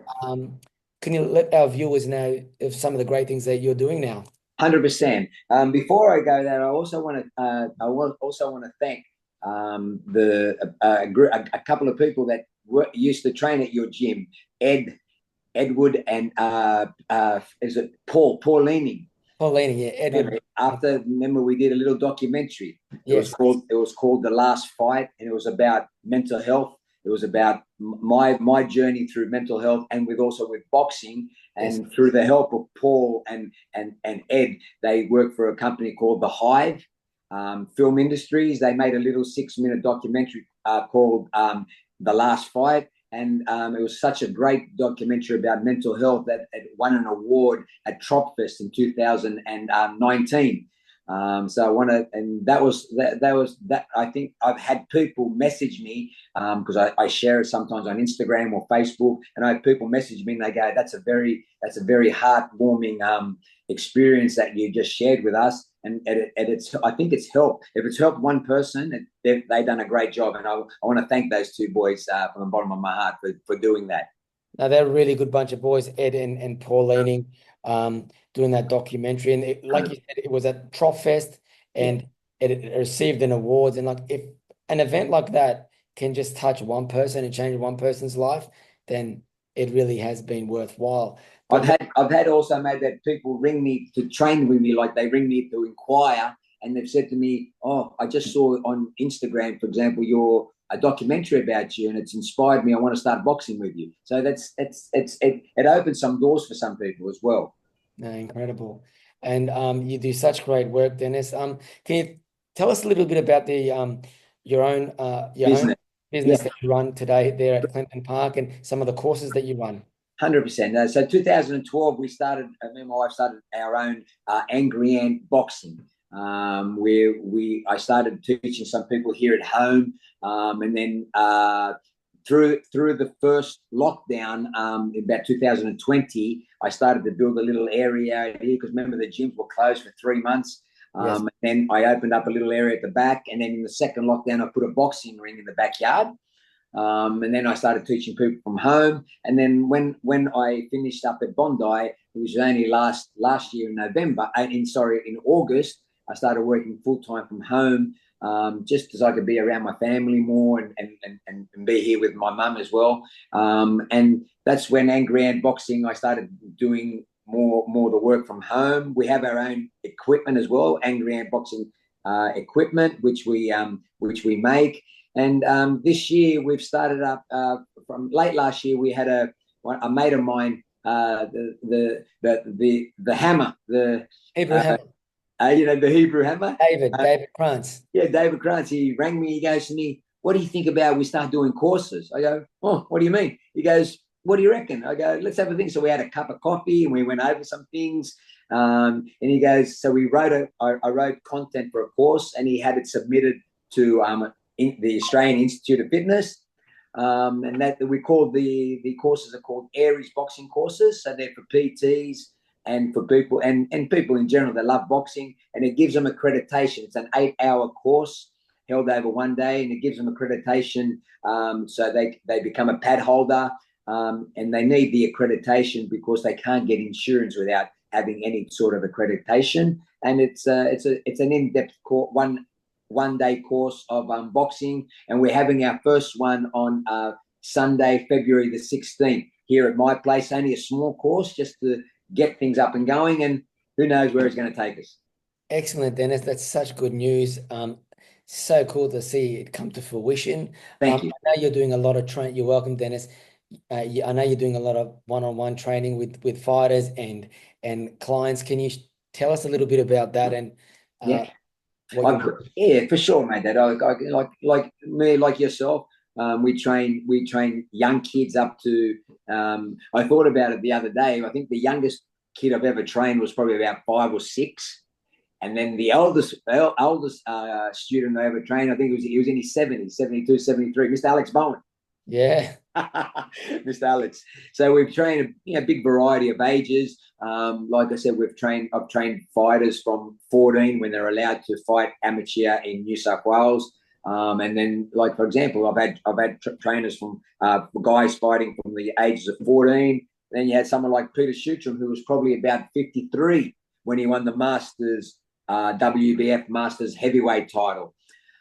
S1: Can you let our viewers know of some of the great things that you're doing now?
S2: 100%. Before I go there, I also want to thank a couple of people that used to train at your gym, Edward and is it Paulini?
S1: Paulina, yeah, Edward.
S2: Remember we did a little documentary.
S1: Yes.
S2: It was called The Last Fight, and it was about mental health. It was about my journey through mental health, and also with boxing. And
S1: Yes.
S2: through the help of Paul and Ed, they worked for a company called the Hive Film Industries. They made a little 6-minute documentary called The Last Fight. And it was such a great documentary about mental health that it won an award at Tropfest in 2019. So I want to, and that was that. I think I've had people message me because I share it sometimes on Instagram or Facebook, and I have people message me and they go, "That's a very heartwarming experience that you just shared with us." And it's, I think it's helped. If it's helped one person, they've done a great job. And I want to thank those two boys from the bottom of my heart for doing that.
S1: Now they're a really good bunch of boys, Ed and Pauline, doing that documentary. And like you said, it was at Tropfest and it received an awards. And like, if an event like that can just touch one person and change one person's life, then it really has been worthwhile.
S2: I've had also made that people ring me to train with me, like they ring me to inquire, and they've said to me, "Oh, I just saw on Instagram, for example, a documentary about you, and it's inspired me. I want to start boxing with you." So it opens some doors for some people as well.
S1: No, incredible. And you do such great work, Dennis. Can you tell us a little bit about the your own
S2: Business.
S1: business
S2: Yeah.
S1: that you run today there at Clinton Park and some of the courses that you run?
S2: 100%. So 2012, me and my wife started our own Angry Ant Boxing, where I started teaching some people here at home, and then through the first lockdown in about 2020, I started to build a little area here because remember the gyms were closed for 3 months.
S1: Yes.
S2: And then I opened up a little area at the back, and then in the second lockdown, I put a boxing ring in the backyard. And then I started teaching people from home. And then when I finished up at Bondi, it was only last year in in August, I started working full time from home, just as I could be around my family more and be here with my mum as well. And that's when Angry Ant Boxing, I started doing more the work from home. We have our own equipment as well, Angry Ant Boxing equipment, which we make. And this year we've started up from late last year. We had a mate of mine, the hammer, the
S1: Hebrew Hammer.
S2: the Hebrew hammer.
S1: David Krantz.
S2: Yeah, David Krantz. He rang me. He goes to me, "What do you think about we start doing courses?" I go, "Oh, what do you mean?" He goes, "What do you reckon?" I go, "Let's have a think." So we had a cup of coffee and we went over some things. And he goes, so I wrote content for a course, and he had it submitted to the Australian Institute of Fitness, and that we called the courses are called Aries boxing courses. So they're for PTs and for people and people in general that love boxing, and it gives them accreditation. It's an 8-hour course held over one day, and it gives them accreditation, so they become a pad holder, and they need the accreditation because they can't get insurance without having any sort of accreditation. And it's an in-depth course, one day course of boxing, and we're having our first one on Sunday, February the 16th here at my place. Only a small course just to get things up and going, and who knows where it's going to take us.
S1: Excellent, Dennis. That's such good news. So cool to see it come to fruition.
S2: Thank you.
S1: I know you're doing a lot of training. You're welcome, Dennis. I know you're doing a lot of one-on-one training with fighters and clients. Can you tell us a little bit about that? And
S2: Yeah.
S1: what you're doing.
S2: Yeah, for sure, mate. That like me, like yourself. We train young kids up to. I thought about it the other day. I think the youngest kid I've ever trained was probably about 5 or 6, and then the eldest student I ever trained, I think he was in his 70s, 72, 73, Mr. Alex Bowen.
S1: Yeah.
S2: Mr. Alex. So we've trained a big variety of ages. Like I said, I've trained fighters from 14 when they're allowed to fight amateur in New South Wales. And then, like for example, I've had trainers from guys fighting from the ages of 14. Then you had someone like Peter Shutram, who was probably about 53 when he won the Masters WBF Masters heavyweight title.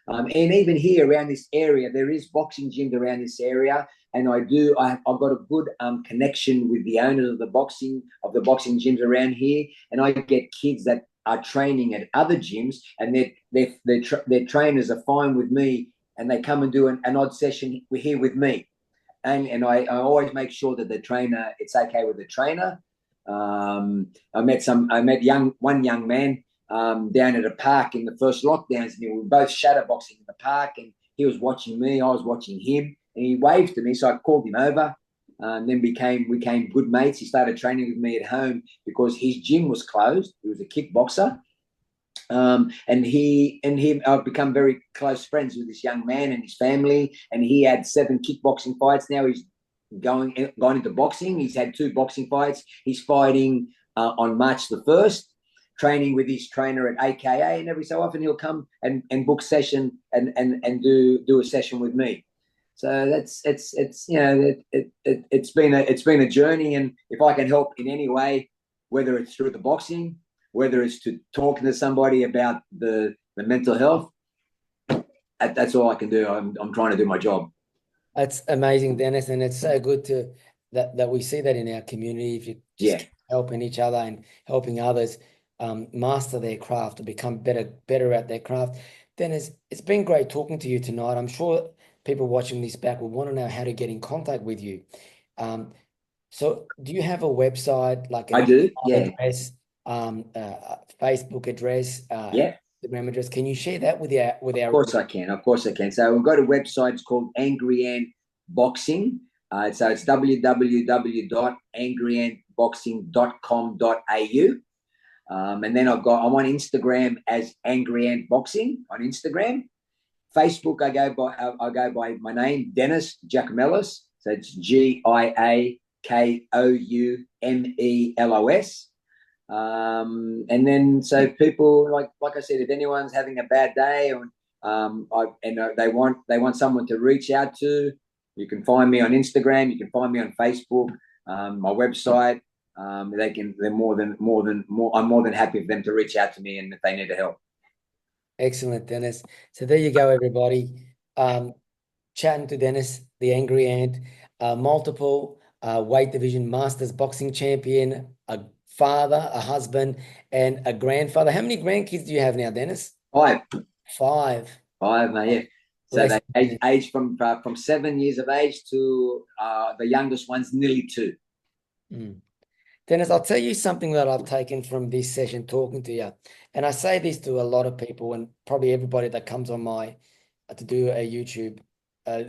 S2: And even here around this area, there is boxing gyms around this area, and I've got a good connection with the owners of the boxing gyms around here, and I get kids that are training at other gyms, and their trainers are fine with me, and they come and do an odd session here with me, and I always make sure that it's okay with the trainer. I met one young man down at a park in the first lockdowns, and we were both shadowboxing in the park, and he was watching me, I was watching him, and he waved to me, so I called him over, and then we became good mates. He started training with me at home because his gym was closed. He was a kickboxer, and I've become very close friends with this young man and his family, and he had 7 kickboxing fights. Now he's gone into boxing. He's had 2 boxing fights. He's fighting on March the 1st, training with his trainer at AKA, and every so often he'll come and book session and do a session with me. So it's been a journey, and if I can help in any way, whether it's through the boxing, whether it's to talking to somebody about the mental health, that's all I can do. I'm trying to do my job.
S1: That's amazing, Dennis, and it's so good that we see that in our community. If you just keep helping each other and helping others master their craft or become better at their craft. Dennis, it's been great talking to you tonight. I'm sure people watching this back will want to know how to get in contact with you. So do you have a website, like
S2: I do,
S1: address, Facebook address, Instagram address? Can you share that with our
S2: Of course I can. So we've got a website. It's called 𝙈𝙤𝙣𝙯 Boxing. So it's www.𝙈𝙤𝙯boxing.com.au. And then I'm on Instagram as 𝙈𝙤𝙣 Boxing on Instagram. Facebook, I go by my name, Dennis Giakoumelos. So it's GIAKOUMELOS. And then, so people, like I said, if anyone's having a bad day, or they want someone to reach out to, you can find me on Instagram. You can find me on Facebook. My website. I'm more than happy for them to reach out to me, and if they need help.
S1: Excellent, Dennis. So there you go, everybody. Chatting to Dennis, the Angry Ant, multiple weight division masters boxing champion, a father, a husband, and a grandfather. How many grandkids do you have now, Dennis?
S2: 5.
S1: 5.
S2: 5, yeah. So they age from 7 years of age to the youngest one's nearly 2.
S1: Dennis, I'll tell you something that I've taken from this session talking to you. And I say this to a lot of people, and probably everybody that comes on to do a YouTube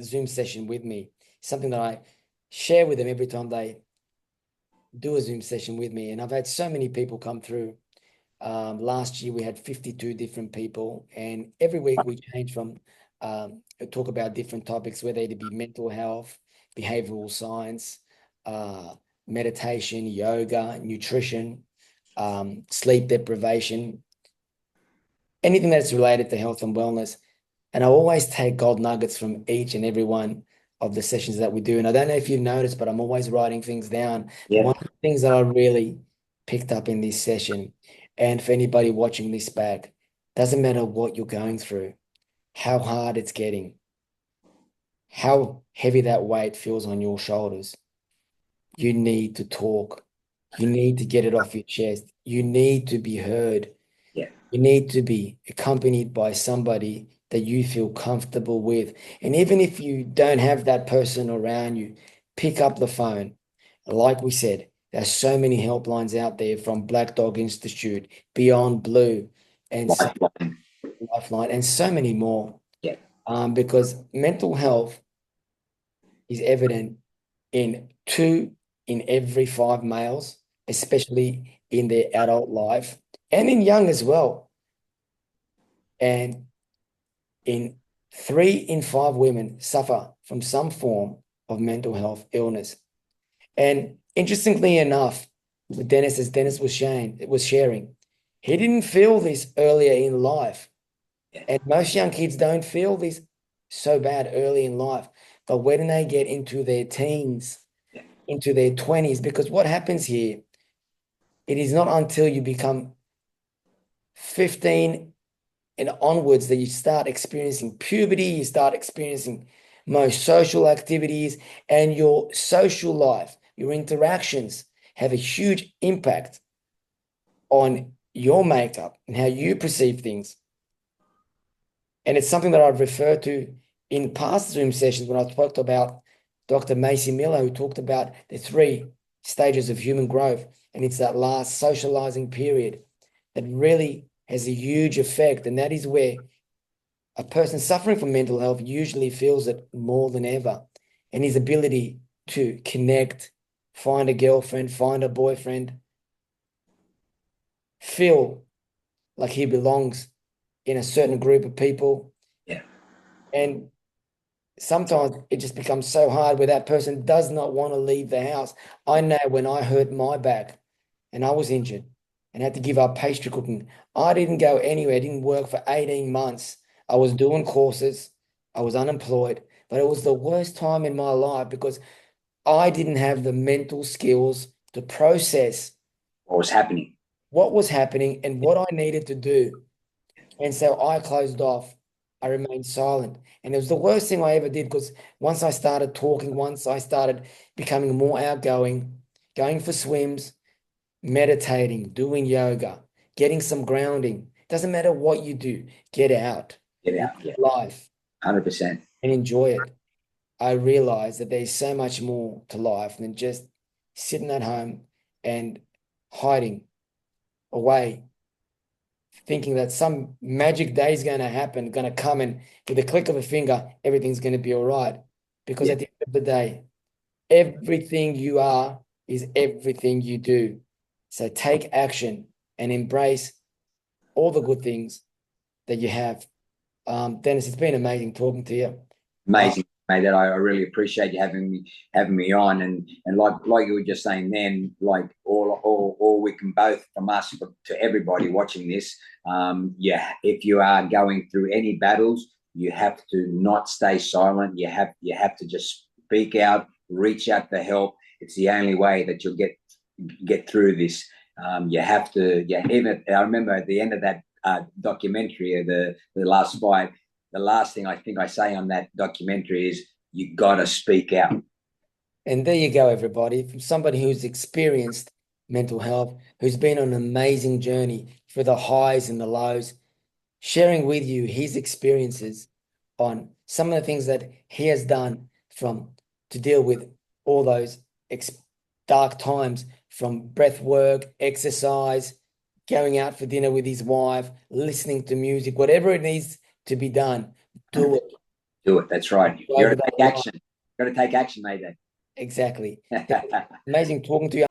S1: Zoom session with me. Something that I share with them every time they do a Zoom session with me. And I've had so many people come through. Last year we had 52 different people, and every week we change from talk about different topics, whether it be mental health, behavioral science, meditation, yoga, nutrition, sleep deprivation, anything that's related to health and wellness. And I always take gold nuggets from each and every one of the sessions that we do. And I don't know if you've noticed, but I'm always writing things down.
S2: Yeah.
S1: One of the things that I really picked up in this session, and for anybody watching this back, doesn't matter what you're going through, how hard it's getting, how heavy that weight feels on your shoulders, you need to talk. You need to get it off your chest. You need to be heard.
S2: Yeah.
S1: You need to be accompanied by somebody that you feel comfortable with. And even if you don't have that person around you, pick up the phone. Like we said, there's so many helplines out there, from Black Dog Institute, Beyond Blue, and Lifeline, and so many more.
S2: Yeah.
S1: Because mental health is evident in 2 in every 5 males, especially in their adult life and in young as well. And in 3 in 5 women suffer from some form of mental health illness. And interestingly enough, with Dennis, as Dennis was sharing, he didn't feel this earlier in life. And most young kids don't feel this so bad early in life. But when they get into their teens, into their 20s, because what happens here, it is not until you become 15 and onwards that you start experiencing puberty, you start experiencing most social activities, and your social life, your interactions have a huge impact on your makeup and how you perceive things. And it's something that I've referred to in past Zoom sessions when I talked about Dr. Macy Miller, who talked about the 3 stages of human growth. And it's that last socializing period that really has a huge effect. And that is where a person suffering from mental health usually feels it more than ever. And his ability to connect, find a girlfriend, find a boyfriend, feel like he belongs in a certain group of people.
S2: Yeah.
S1: And sometimes it just becomes so hard where that person does not want to leave the house. I know when I hurt my back and I was injured and had to give up pastry cooking, I didn't go anywhere. I didn't work for 18 months. I was doing courses. I was unemployed, but it was the worst time in my life because I didn't have the mental skills to process
S2: What was happening
S1: and what I needed to do. And so I closed off. I remained silent. And it was the worst thing I ever did because once I started talking, once I started becoming more outgoing, going for swims, meditating, doing yoga, getting some grounding. Doesn't matter what you do, get out,
S2: Get out. Yeah.
S1: life,
S2: 100%.
S1: and enjoy it. I realized that there's so much more to life than just sitting at home and hiding away, thinking that some magic day is going to happen, going to come, and with the click of a finger, everything's going to be all right. Because at the end of the day, everything you are is everything you do. So take action and embrace all the good things that you have. Dennis, it's been amazing talking to you.
S2: Amazing, mate. That I really appreciate you having me on, and like you were just saying then, like all we can both from us to everybody watching this, if you are going through any battles, you have to not stay silent. You have to just speak out, reach out for help. It's the only way that you'll get through this. You have to, even I remember at the end of that documentary, the last fight, the last thing I think I say on that documentary is you got to speak out.
S1: And there you go, everybody. From somebody who's experienced mental health, who's been on an amazing journey for the highs and the lows, sharing with you his experiences on some of the things that he has done to deal with all those dark times, from breath work, exercise, going out for dinner with his wife, listening to music, whatever it needs to be done, do it.
S2: Do it. That's right. You got to take action. Got to take action, mate.
S1: Exactly. Amazing talking to you.